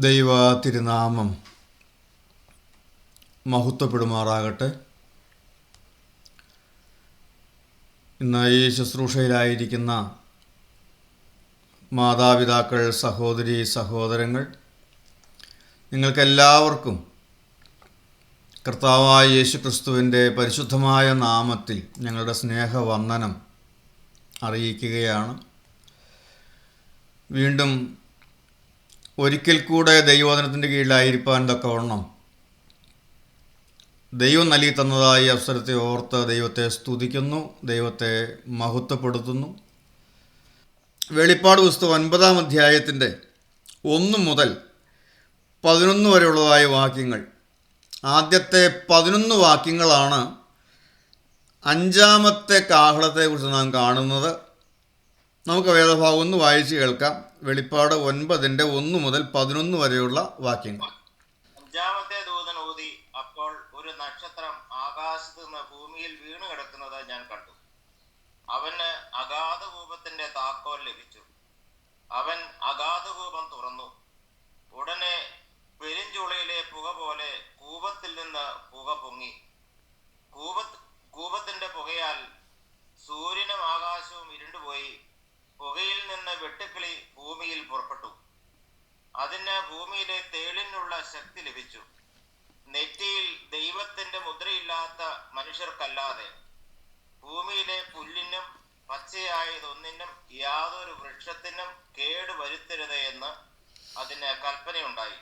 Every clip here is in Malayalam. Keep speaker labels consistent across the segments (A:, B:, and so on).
A: ദൈവ തിരുനാമം മഹത്വപ്പെടുമാറാകട്ടെ. ഇന്ന് ഈ ശുശ്രൂഷയിലായിരിക്കുന്ന മാതാപിതാക്കൾ, സഹോദരി സഹോദരങ്ങൾ, നിങ്ങൾക്കെല്ലാവർക്കും കർത്താവായ യേശുക്രിസ്തുവിൻ്റെ പരിശുദ്ധമായ നാമത്തിൽ ഞങ്ങളുടെ സ്നേഹവന്ദനം അറിയിക്കുകയാണ്. വീണ്ടും ഒരിക്കൽ കൂടെ ദൈവവചനത്തിൻ്റെ കീഴിലായിരിക്കാൻ തക്കവണ്ണം ദൈവം നൽകി തന്നതായി അവസരത്തെ ഓർത്ത് ദൈവത്തെ സ്തുതിക്കുന്നു, ദൈവത്തെ മഹത്വപ്പെടുത്തുന്നു. വെളിപ്പാട് പുസ്തകം 9-ാം അധ്യായത്തിൻ്റെ 1 മുതൽ 11 വരെയുള്ളതായ വാക്യങ്ങൾ. ആദ്യത്തെ 11 വാക്യങ്ങളാണ് 5-ാമത്തെ കാഹളത്തെക്കുറിച്ച് നാം കാണുന്നത്. നമുക്ക് വേദഭാഗം ഒന്ന് വായിച്ച് കേൾക്കാം. വെളിപ്പാട് 9-ന്റെ 1 മുതൽ 11 വരെയുള്ള വാക്യങ്ങൾ.
B: 5-ാമത്തെ ദൂതൻ ഊതി, അപ്പോൾ ഒരു നക്ഷത്രം ആകാശത്ത് നിന്ന് ഭൂമിയിൽ വീണു കിടക്കുന്നത് ഞാൻ കണ്ടു. അവന് അഗാധകൂപത്തിന്റെ താക്കോൽ ലഭിച്ചു. അവൻ അഗാധകൂപം തുറന്നു. ഉടനെ പെരിഞ്ചുളയിലെ പുക പോലെ കൂപത്തിൽ നിന്ന് പുക പൊങ്ങി. കൂപത്തിന്റെ പുകയാൽ സൂര്യനും ആകാശവും ഇരുണ്ടുപോയി. പുകയിൽ നിന്ന് വെട്ടുക്കിളി ഭൂമിയിൽ പുറപ്പെട്ടു. അതിന് ഭൂമിയിലെ തേളിനുള്ള ശക്തി ലഭിച്ചു. നെറ്റിയിൽ ദൈവത്തിന്റെ മുദ്രയില്ലാത്ത മനുഷ്യർക്കല്ലാതെ ഭൂമിയിലെ പുല്ലിനും പച്ചയായതൊന്നിനും യാതൊരു വൃക്ഷത്തിനും കേട് വരുത്തരുത് എന്ന് അതിന് കൽപ്പനയുണ്ടായി.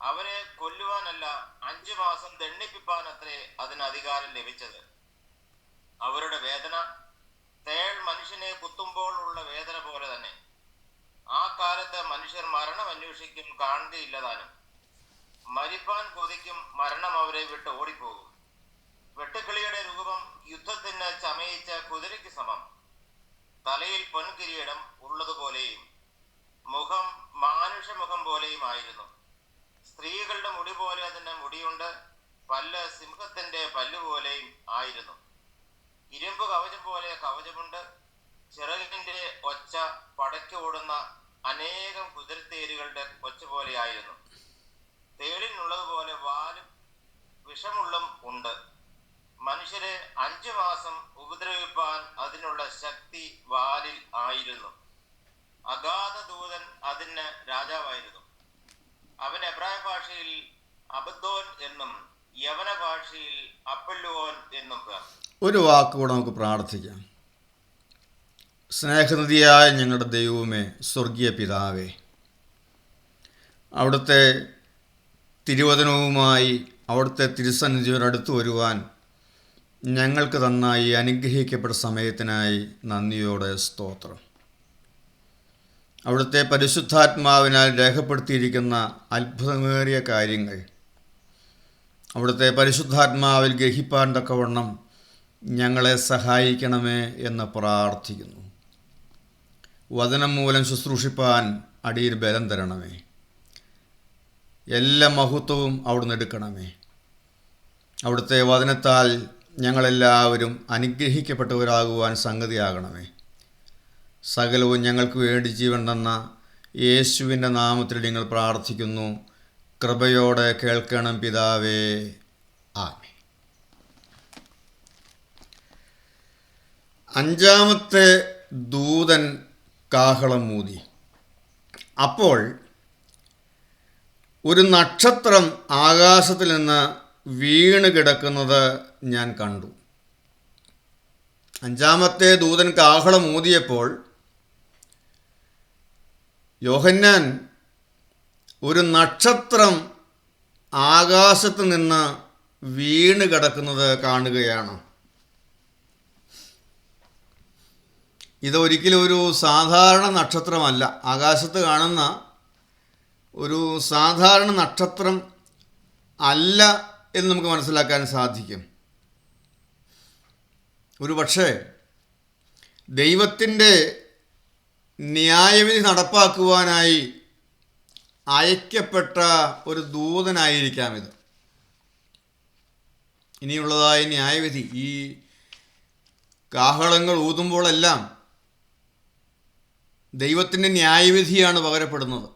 B: അവരെ കൊല്ലുവാനല്ല, 5 മാസം ദണ്ഡിപ്പിപ്പാനത്രേ അതിന് അധികാരം ലഭിച്ചത്. അവരുടെ വേദന തേൾ മനുഷ്യനെ കുത്തുമ്പോൾ ഉള്ള വേദന പോലെ തന്നെ. ആ കാലത്ത് മനുഷ്യർ മരണം അന്വേഷിക്കും, കാണുകയില്ലതാനും. മരിപ്പാൻ കൊതിക്കും, മരണം അവരെ വിട്ട് ഓടിപ്പോകും. വെട്ടുക്കിളിയുടെ രൂപം യുദ്ധത്തിന് ചമയിച്ച കുതിരയ്ക്ക് സമം. തലയിൽ പൊൻകിരീടം ഉള്ളതുപോലെയും മുഖം മാനുഷമുഖം പോലെയും ആയിരുന്നു. സ്ത്രീകളുടെ മുടി പോലെ അതിന് മുടിയുണ്ട്. പല്ല് സിംഹത്തിന്റെ പല്ലുപോലെയും ആയിരുന്നു. ഇരുമ്പ് കവചം പോലെ കവചമുണ്ട്. ചിറകിന്റെ ഒച്ച പടയ്ക്ക് ഓടുന്ന അനേകം കുതിരത്തേരുകളുടെ ഒച്ച പോലെയായിരുന്നു. തേളിനുള്ളതുപോലെ വാലും വിഷമുള്ളും ഉണ്ട്. മനുഷ്യരെ 5 മാസം ഉപദ്രവിപ്പാൻ അതിനുള്ള ശക്തി വാലിൽ ആയിരുന്നു. അഗാധ ദൂതൻ അതിന് രാജാവായിരുന്നു. അവൻ എബ്രായ ഭാഷയിൽ അബദ്ദോൻ എന്നും യവന ഭാഷയിൽ അപ്പല്ലുവോൻ എന്നും പേർ.
A: ഒരു വാക്കുകൂടെ നമുക്ക് പ്രാർത്ഥിക്കാം. സ്നേഹനിധിയായ ഞങ്ങളുടെ ദൈവമേ, സ്വർഗീയ പിതാവേ, അവിടുത്തെ തിരുവചനവുമായി അവിടുത്തെ തിരുസന്നിധിയോടടുത്ത് വരുവാൻ ഞങ്ങൾക്ക് തന്ന ഈ അനുഗ്രഹിക്കപ്പെട്ട സമയത്തിനായി നന്ദിയോടെ സ്തോത്രം. അവിടുത്തെ പരിശുദ്ധാത്മാവിനാൽ രേഖപ്പെടുത്തിയിരിക്കുന്ന അത്ഭുതമേറിയ കാര്യങ്ങൾ അവിടുത്തെ പരിശുദ്ധാത്മാവിൽ ഗ്രഹിപ്പാൻ തക്കവണ്ണം ഞങ്ങളെ സഹായിക്കണമേ എന്ന് പ്രാർത്ഥിക്കുന്നു. വചനം മൂലം ശുശ്രൂഷിപ്പാൻ അടിയിൽ ബലം തരണമേ. എല്ലാ മഹത്വവും അവിടുന്ന് എടുക്കണമേ. അവിടുത്തെ വചനത്താൽ ഞങ്ങളെല്ലാവരും അനുഗ്രഹിക്കപ്പെട്ടവരാകുവാൻ സംഗതിയാകണമേ. സകലവും ഞങ്ങൾക്ക് വേണ്ടി ജീവൻ തന്ന യേശുവിൻ്റെ നാമത്തിൽ ഞങ്ങൾ പ്രാർത്ഥിക്കുന്നു. കൃപയോടെ കേൾക്കണം പിതാവേ, ആമേൻ. 5-ാമത്തെ ദൂതൻ കാഹളം ഊതി. അപ്പോൾ ഒരു നക്ഷത്രം ആകാശത്തിൽ നിന്ന് വീണ് കിടക്കുന്നത് ഞാൻ കണ്ടു. 5-ാമത്തെ ദൂതൻ കാഹളം ഊതിയപ്പോൾ യോഹന്നാൻ ഒരു നക്ഷത്രം ആകാശത്ത് നിന്ന് വീണ് കിടക്കുന്നത് കാണുകയാണ്. ഇതൊരിക്കലും ഒരു സാധാരണ നക്ഷത്രമല്ല. ആകാശത്ത് കാണുന്ന ഒരു സാധാരണ നക്ഷത്രം അല്ല എന്ന് നമുക്ക് മനസ്സിലാക്കാൻ സാധിക്കും. ഒരു പക്ഷേ ദൈവത്തിൻ്റെ ന്യായവിധി നടപ്പാക്കുവാനായി അയക്കപ്പെട്ട ഒരു ദൂതനായിരിക്കാം ഇത്. ഇനിയുള്ളതായ ന്യായവിധി, ഈ കാഹളങ്ങൾ ഊതുമ്പോഴെല്ലാം ദൈവത്തിൻ്റെ ന്യായവിധിയാണ് പകരപ്പെടുന്നത്.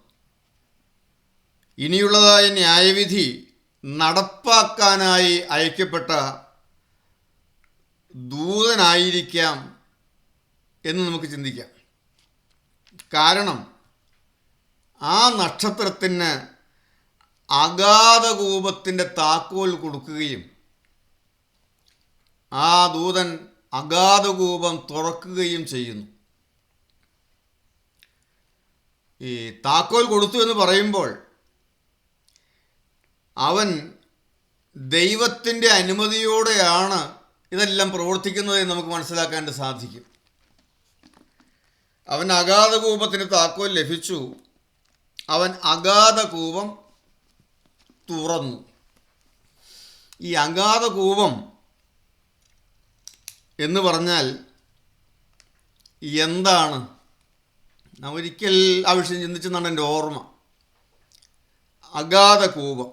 A: ഇനിയുള്ളതായ ന്യായവിധി നടപ്പാക്കാനായി അയക്കപ്പെട്ട ദൂതനായിരിക്കാം എന്ന് നമുക്ക് ചിന്തിക്കാം. കാരണം ആ നക്ഷത്രത്തിന് അഗാധകൂപത്തിൻ്റെ താക്കോൽ കൊടുക്കുകയും ആ ദൂതൻ അഗാധകൂപം തുറക്കുകയും ചെയ്യുന്നു. ഈ താക്കോൽ കൊടുത്തു എന്ന് പറയുമ്പോൾ അവൻ ദൈവത്തിൻ്റെ അനുമതിയോടെയാണ് ഇതെല്ലാം പ്രവർത്തിക്കുന്നതെന്ന് നമുക്ക് മനസ്സിലാക്കാൻ സാധിക്കും. അവൻ അഗാധകൂപത്തിന് താക്കോൽ ലഭിച്ചു. അവൻ അഗാധകൂപം തുറന്നു. ഈ അഗാധകൂപം എന്ന് പറഞ്ഞാൽ എന്താണ്? നാം ഒരിക്കൽ ആ വിഷയം ചിന്തിച്ചെന്നാണ് എൻ്റെ ഓർമ്മ. അഗാധകൂപം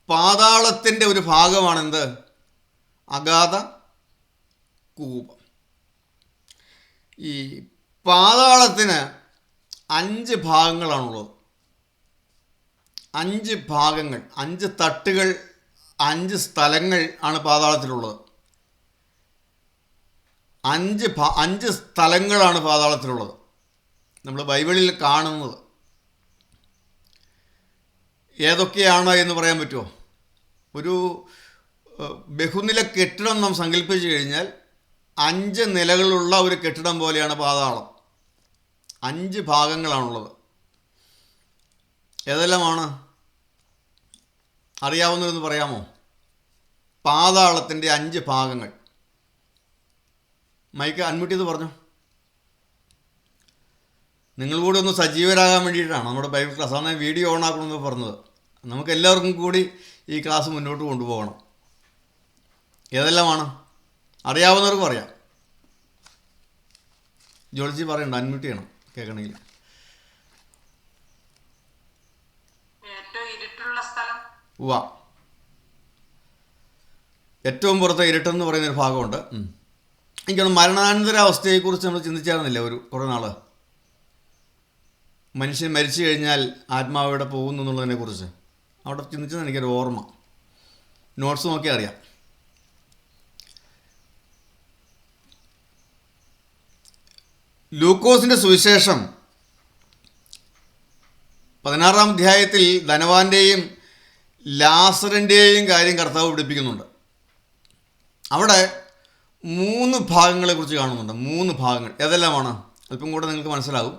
A: പാതാളത്തിൻ്റെ ഒരു ഭാഗമാണെന്ത്? അഗാധ കൂപം. ഈ പാതാളത്തിന് 5 ഭാഗങ്ങളാണുള്ളത്. 5 ഭാഗങ്ങൾ, 5 തട്ടുകൾ, 5 സ്ഥലങ്ങൾ ആണ് പാതാളത്തിലുള്ളത്. 5 സ്ഥലങ്ങളാണ് പാതാളത്തിലുള്ളത്. നമ്മൾ ബൈബിളിൽ കാണുന്നത് ഏതൊക്കെയാണ് എന്ന് പറയാൻ പറ്റുമോ? ഒരു ബഹുനില കെട്ടിടം നാം സങ്കല്പിച്ചു കഴിഞ്ഞാൽ 5 നിലകളുള്ള ഒരു കെട്ടിടം പോലെയാണ് പാതാളം. 5 ഭാഗങ്ങളാണുള്ളത്. ഏതെല്ലാമാണ്? അറിയാവുന്നതെന്ന് പറയാമോ? പാതാളത്തിൻ്റെ 5 ഭാഗങ്ങൾ. മൈക്ക് അൺമ്യൂട്ട് ചെയ്ത് പറഞ്ഞു. നിങ്ങൾ കൂടി ഒന്ന് സജീവരാകാൻ വേണ്ടിയിട്ടാണ് നമ്മുടെ ബൈബിൾ ക്ലാസ്. അതാണ് വീഡിയോ ഓൺ ആക്കണമെന്ന് പറഞ്ഞത്. നമുക്ക് എല്ലാവർക്കും കൂടി ഈ ക്ലാസ് മുന്നോട്ട് കൊണ്ടുപോകണം. ഏതെല്ലാമാണ്? അറിയാവുന്നവർക്കും അറിയാം. ജോളിജി പറയണ്ട, അൺമ്യൂട്ട് ചെയ്യണം കേൾക്കണമെങ്കിൽ. ഉവ്വ, ഏറ്റവും പുറത്തെ ഇരുട്ടെന്ന് പറയുന്നൊരു ഭാഗമുണ്ട്. എനിക്കാണ് മരണാനന്തരാവസ്ഥയെക്കുറിച്ച് നമ്മൾ ചിന്തിച്ചായിരുന്നില്ല കുറേ നാൾ. മനുഷ്യൻ മരിച്ചു കഴിഞ്ഞാൽ ആത്മാവ് എവിടെ പോകുന്നു എന്നുള്ളതിനെക്കുറിച്ച് അവിടെ ചിന്തിച്ചത് എനിക്കൊരു ഓർമ്മ. നോട്ട്സ് നോക്കിയാൽ അറിയാം. ലൂക്കോസിൻ്റെ സുവിശേഷം 16-ാം അധ്യായത്തിൽ ധനവാന്റെയും ലാസറിൻ്റെയും കാര്യം കർത്താവ് പഠിപ്പിക്കുന്നുണ്ട്. അവിടെ 3 ഭാഗങ്ങളെക്കുറിച്ച് കാണുന്നുണ്ട്. 3 ഭാഗങ്ങൾ ഏതെല്ലാമാണ്? അല്പം കൂടെ നിങ്ങൾക്ക് മനസ്സിലാകും.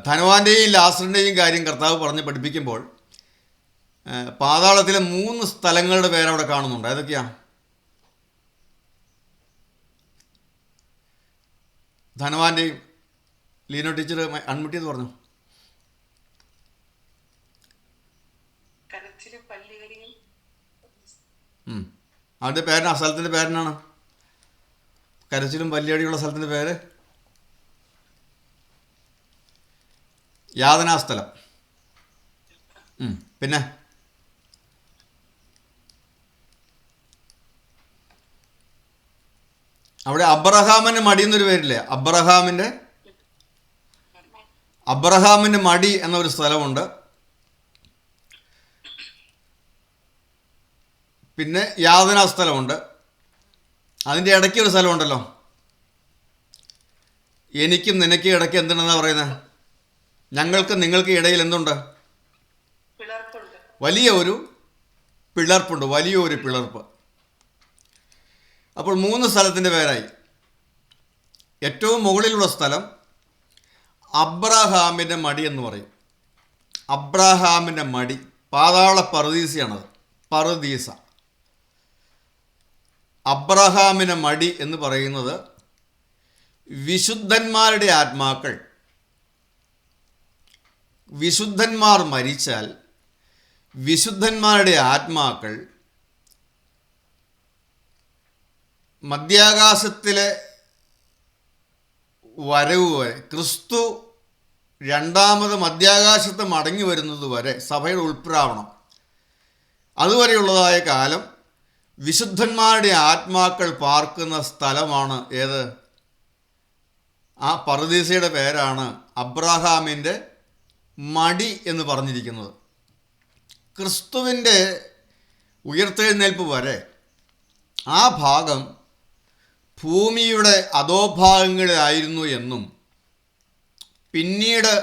A: ധനവാന്റെയും ലാസറിൻ്റെയും കാര്യം കർത്താവ് പറഞ്ഞ് പഠിപ്പിക്കുമ്പോൾ പാതാളത്തിലെ 3 സ്ഥലങ്ങളുടെ പേരവിടെ കാണുന്നുണ്ട്. ഏതൊക്കെയാ? ധനവാന്റെയും. ലീനോ ടീച്ചർ അൺമ്യൂട്ട് ചെയ്ത് പറഞ്ഞു. അവൻ്റെ പേരനാ, സ്ഥലത്തിൻ്റെ പേരനാണ്. കരച്ചിലും പല്ലിയടിയുള്ള സ്ഥലത്തിൻ്റെ പേര് യാതനാസ്ഥലം. പിന്നെ അവിടെ അബ്രഹാമിൻ്റെ മടി എന്നൊരു പേരില്ലേ? അബ്രഹാമിൻ്റെ മടി എന്നൊരു സ്ഥലമുണ്ട്. പിന്നെ യാതനാസ്ഥലമുണ്ട്. അതിൻ്റെ ഇടയ്ക്ക് ഒരു സ്ഥലമുണ്ടല്ലോ, എനിക്കും നിനക്കും ഇടയ്ക്ക് എന്തുണ്ടെന്നാണ് പറയുന്നത്? ഞങ്ങൾക്ക് നിങ്ങൾക്ക് ഇടയിൽ എന്തുണ്ട്? വലിയൊരു പിളർപ്പ്. അപ്പോൾ 3 സ്ഥലത്തിൻ്റെ പേരായി. ഏറ്റവും മുകളിലുള്ള സ്ഥലം അബ്രഹാമിൻ്റെ മടി എന്ന് പറയും. അബ്രഹാമിൻ്റെ മടി പാതാള പറുദീസയാണത്. പറുദീസ. അബ്രഹാമിൻ്റെ മടി എന്ന് പറയുന്നത് വിശുദ്ധന്മാരുടെ ആത്മാക്കൾ. വിശുദ്ധന്മാർ മരിച്ചാൽ വിശുദ്ധന്മാരുടെ ആത്മാക്കൾ മധ്യാകാശത്തിലെ വരവ് വരെ, ക്രിസ്തു 2ാമത് മധ്യാകാശത്ത് മടങ്ങി വരുന്നത് വരെ, സഭയുടെ ഉൾപ്രാവണം അതുവരെയുള്ളതായ കാലം വിശുദ്ധന്മാരുടെ ആത്മാക്കൾ പാർക്കുന്ന സ്ഥലമാണ് ഏത്? ആ പറുദീസയുടെ പേരാണ് അബ്രഹാമിൻ്റെ മടി എന്ന് പറഞ്ഞിരിക്കുന്നത്. ക്രിസ്തുവിൻ്റെ ഉയർത്തെഴുന്നേൽപ്പ് വരെ ആ ഭാഗം ഭൂമിയുടെ അധോഭാഗങ്ങളിലായിരുന്നു എന്നും പിന്നീട്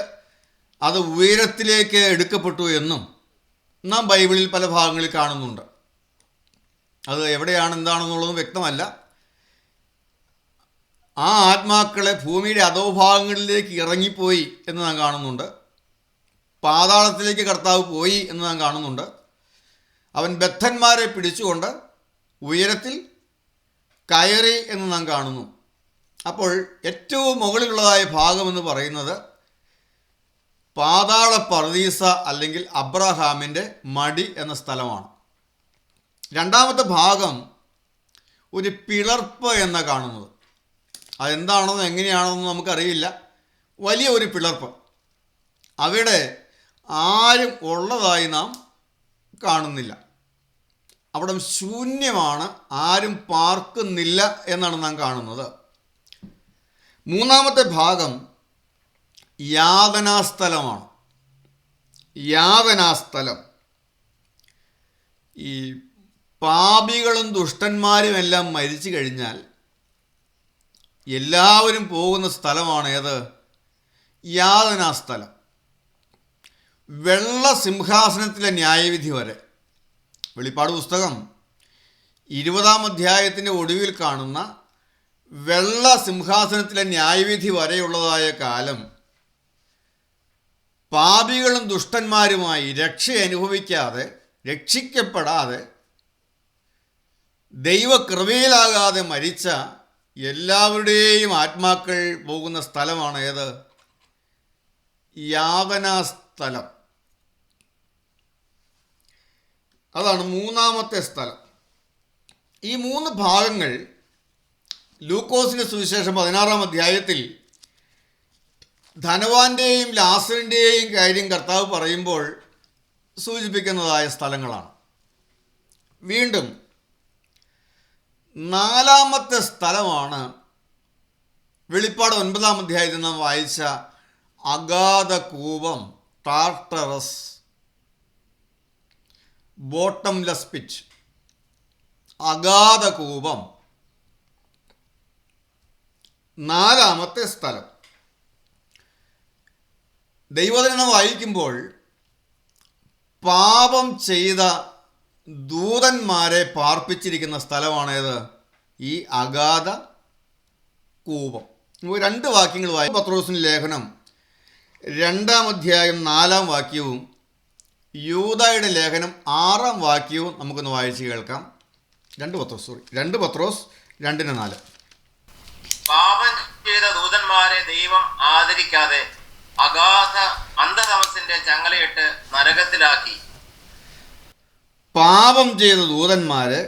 A: അത് ഉയരത്തിലേക്ക് എടുക്കപ്പെട്ടു എന്നും നാം ബൈബിളിൽ പല ഭാഗങ്ങളിൽ കാണുന്നുണ്ട്. അത് എവിടെയാണ് എന്താണെന്നുള്ളതും വ്യക്തമല്ല. ആ ആത്മാക്കളെ ഭൂമിയുടെ അധോഭാഗങ്ങളിലേക്ക് ഇറങ്ങിപ്പോയി എന്ന് നാം കാണുന്നുണ്ട്. പാതാളത്തിലേക്ക് കർത്താവ് പോയി എന്ന് നാം കാണുന്നുണ്ട്. അവൻ ബദ്ധന്മാരെ പിടിച്ചുകൊണ്ട് ഉയരത്തിൽ കയറി എന്ന് നാം കാണുന്നു. അപ്പോൾ ഏറ്റവും മുകളിലുള്ളതായ ഭാഗമെന്ന് പറയുന്നത് പാതാള പർദീസ അല്ലെങ്കിൽ അബ്രഹാമിൻ്റെ മടി എന്ന സ്ഥലമാണ്. രണ്ടാമത്തെ ഭാഗം ഒരു പിളർപ്പ് എന്ന് കാണുന്നത്. അതെന്താണെന്നോ എങ്ങനെയാണെന്നോ നമുക്കറിയില്ല. വലിയ ഒരു പിളർപ്പ്. അവിടെ ആരും ഉള്ളതായി നാം കാണുന്നില്ല. അവിടെ ശൂന്യമാണ്, ആരും പാർക്കുന്നില്ല എന്നാണ് നാം കാണുന്നത്. മൂന്നാമത്തെ ഭാഗം യാതനാസ്ഥലമാണ്. യാതനാസ്ഥലം ഈ പാപികളും ദുഷ്ടന്മാരും എല്ലാം മരിച്ചു കഴിഞ്ഞാൽ എല്ലാവരും പോകുന്ന സ്ഥലമാണ് ഏത്? യാതനാസ്ഥലം. വെള്ള സിംഹാസനത്തിലെ ന്യായവിധി വരെ. വെളിപ്പാട് പുസ്തകം 20-ാം അധ്യായത്തിൻ്റെ ഒടുവിൽ കാണുന്ന വെള്ള സിംഹാസനത്തിലെ ന്യായവിധി വരെയുള്ളതായ കാലം പാപികളും ദുഷ്ടന്മാരുമായി രക്ഷ അനുഭവിക്കാതെ, രക്ഷിക്കപ്പെടാതെ, ദൈവകൃപയിലാകാതെ മരിച്ച എല്ലാവരുടെയും ആത്മാക്കൾ പോകുന്ന സ്ഥലമാണ് ഏത്? യാതനാസ്ഥലം. അതാണ് മൂന്നാമത്തെ സ്ഥലം. ഈ 3 ഭാഗങ്ങൾ ലൂക്കോസിൻ്റെ സുവിശേഷം 16-ാം അധ്യായത്തിൽ ധനവാന്റെയും ലാസറിൻ്റെയും കാര്യം കർത്താവ് പറയുമ്പോൾ സൂചിപ്പിക്കുന്നതായ സ്ഥലങ്ങളാണ്. വീണ്ടും 4-ാമത്തെ സ്ഥലമാണ് വെളിപ്പാട് 9-ാം അധ്യായത്തിൽ നാം വായിച്ച അഗാധ കൂപം, ടാർട്ടറസ്, ബോട്ടംലെസ് പിറ്റ്. അഗാധ കൂപം 4-ാമത്തെ സ്ഥലം. ദൈവവചനം വായിക്കുമ്പോൾ പാപം ചെയ്ത ദൂതന്മാരെ പാർപ്പിച്ചിരിക്കുന്ന സ്ഥലമാണേത്? ഈ അഗാധ കൂപം. 2 വാക്യങ്ങൾ വായിക്കും. പത്രോസിൻ്റെ ലേഖനം 2-ാം അധ്യായം 4-ാം വാക്യവും യൂദായുടെ ലേഖനം 6-ാം വാക്യവും നമുക്കൊന്ന് വായിച്ച് കേൾക്കാം. 2 പത്രോസ് 2:4.
B: പാപം ചെയ്ത ദൂതന്മാരെ ദൈവം ആദരിക്കാതെ അഗാധ അന്ധതമസിന്റെ ചങ്ങലയിട്ട് നരകത്തിലാക്കി.
A: പാപം ചെയ്ത ദൂതന്മാരെ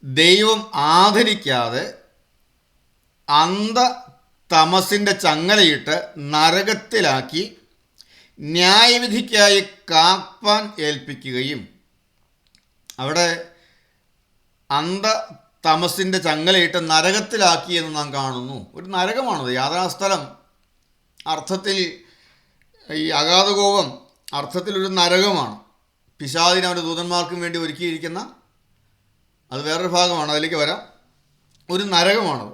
A: ദൈവം ആദരിക്കാതെ അന്ധതമസിൻ്റെ ചങ്ങലയിട്ട് നരകത്തിലാക്കി ന്യായവിധിക്കായി കാപ്പാൻ ഏൽപ്പിക്കുകയും. അവിടെ അന്ധതമസിൻ്റെ ചങ്ങലയിട്ട് നരകത്തിലാക്കി എന്ന് നാം കാണുന്നു. ഒരു നരകമാണത്. യാതനാസ്ഥലം അർത്ഥത്തിൽ, ഈ അഗാധകോപം അർത്ഥത്തിലൊരു നരകമാണ്. പിശാചിന് അവൻ്റെ ദൂതന്മാർക്കും വേണ്ടി ഒരുക്കിയിരിക്കുന്ന, അത് വേറൊരു ഭാഗമാണ്, അതിലേക്ക് വരാം. ഒരു നരകമാണത്.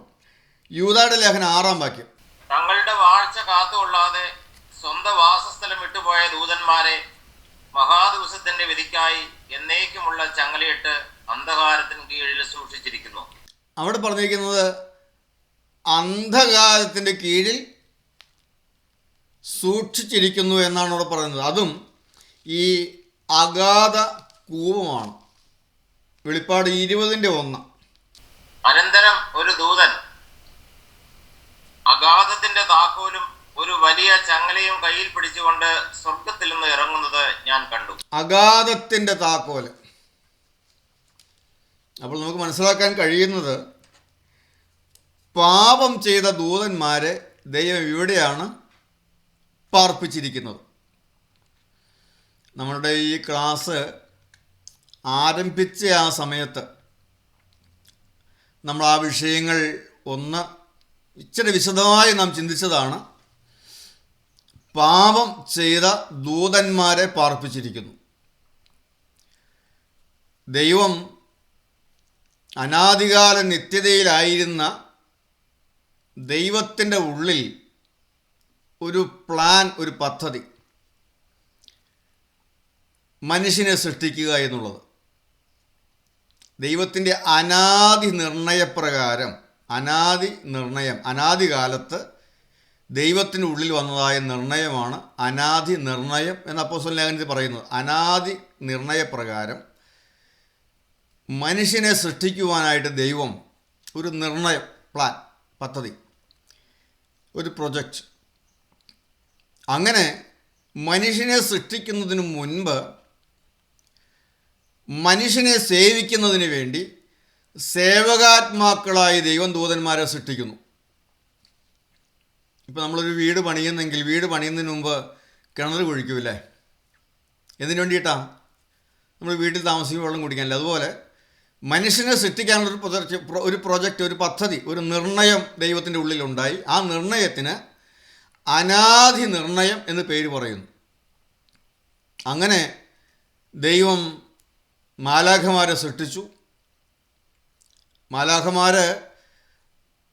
A: യൂദായുടെ ലേഖനം 6-ാം വാക്യം.
B: തങ്ങളുടെ വാഴ്ച കാത്തുകൊള്ളാതെ സ്വന്തം വാസസ്ഥലം വിട്ടുപോയ ദൂതന്മാരെ മഹാദിവസത്തിന്റെ വിധിക്കായി എന്നേക്കുമുള്ള ചങ്ങലയിട്ട് അന്ധകാരത്തിന് കീഴിൽ സൂക്ഷിച്ചിരിക്കുന്നു.
A: അവിടെ പറഞ്ഞിരിക്കുന്നത് അന്ധകാരത്തിൻ്റെ കീഴിൽ സൂക്ഷിച്ചിരിക്കുന്നു എന്നാണ് അവിടെ പറയുന്നത്. അതും ഈ അഗാധ കൂപമാണ്. വെളിപ്പാട് 20:1.
B: അനന്തരം ഒരു ദൂതൻ അഗാധത്തിന്റെ താക്കോലും ഒരു വലിയ ചങ്ങലയും കയ്യിൽ പിടിച്ചുകൊണ്ട് സ്വർഗത്തിൽ നിന്ന് ഇറങ്ങുന്നത് ഞാൻ കണ്ടു.
A: അഗാധത്തിന്റെ താക്കോല്. അപ്പോൾ നമുക്ക് മനസ്സിലാക്കാൻ കഴിയുന്നത് പാപം ചെയ്ത ദൂതന്മാരെ ദൈവം ഇവിടെയാണ് പാർപ്പിച്ചിരിക്കുന്നത്. നമ്മളുടെ ഈ ക്ലാസ് ആരംഭിച്ച ആ സമയത്ത് നമ്മൾ ആ വിഷയങ്ങൾ ഇച്ചിരി വിശദമായി നാം ചിന്തിച്ചതാണ്. പാപം ചെയ്ത ദൂതന്മാരെ പാർപ്പിച്ചിരിക്കുന്നു. ദൈവം അനാദികാല നിത്യതയിലായിരുന്ന ദൈവത്തിൻ്റെ ഉള്ളിൽ ഒരു പ്ലാൻ, ഒരു പദ്ധതി, മനുഷ്യനെ സൃഷ്ടിക്കുക എന്നുള്ളത്. ദൈവത്തിൻ്റെ അനാദി നിർണയപ്രകാരം, അനാദികാലത്ത് ദൈവത്തിൻ്റെ ഉള്ളിൽ വന്നതായ നിർണയമാണ് അനാദി നിർണയം എന്ന് അപ്പോസ്തലൻ ലേഖനത്തിൽ പറയുന്നത്. അനാദി നിർണയപ്രകാരം മനുഷ്യനെ സൃഷ്ടിക്കുവാനായിട്ട് ദൈവം ഒരു നിർണയം, പ്ലാൻ, പദ്ധതി, ഒരു പ്രൊജക്റ്റ്. അങ്ങനെ മനുഷ്യനെ സൃഷ്ടിക്കുന്നതിന് മുൻപ് മനുഷ്യനെ സേവിക്കുന്നതിന് വേണ്ടി സേവകാത്മാക്കളായി ദൈവം ദൂതന്മാരെ സൃഷ്ടിക്കുന്നു. ഇപ്പോൾ നമ്മളൊരു വീട് പണിയുന്നെങ്കിൽ വീട് പണിയുന്നതിന് മുമ്പ് കിണർ കുഴിക്കൂല്ലേ? എന്തിനു വേണ്ടിയിട്ടാണ്? നമ്മൾ വീട്ടിൽ താമസിക്കുമ്പോൾ വെള്ളം കുടിക്കാനില്ല. അതുപോലെ മനുഷ്യനെ സൃഷ്ടിക്കാനുള്ള ഒരു പ്രൊജക്റ്റ്, ഒരു പദ്ധതി, ഒരു നിർണയം ദൈവത്തിൻ്റെ ഉള്ളിലുണ്ടായി. ആ നിർണയത്തിന് അനാദി നിർണയം എന്ന് പേര് പറയുന്നു. അങ്ങനെ ദൈവം മാലാഖമാരെ സൃഷ്ടിച്ചു. മാലാഖമാർ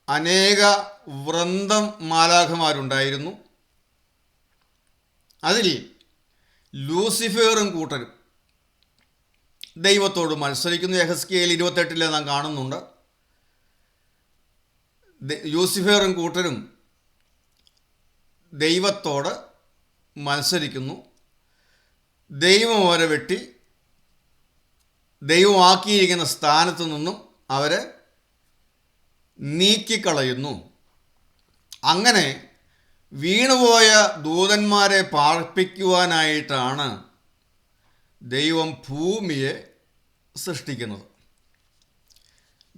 A: അനേക വൃന്ദം മാലാഖമാരുണ്ടായിരുന്നു. അതിൽ ലൂസിഫറും കൂട്ടരും ദൈവത്തോട് മത്സരിക്കുന്നു. യെഹെസ്കേൽ 28 നാം കാണുന്നുണ്ട്. ലൂസിഫറും കൂട്ടരും ദൈവത്തോട് മത്സരിക്കുന്നു. ദൈവം അവരെ വെട്ടി ദൈവമാക്കിയിരിക്കുന്ന സ്ഥാനത്തു നിന്നും അവരെ നീക്കിക്കളയുന്നു. അങ്ങനെ വീണുപോയ ദൂതന്മാരെ പാർപ്പിക്കുവാനായിട്ടാണ് ദൈവം ഭൂമിയെ സൃഷ്ടിക്കുന്നത്.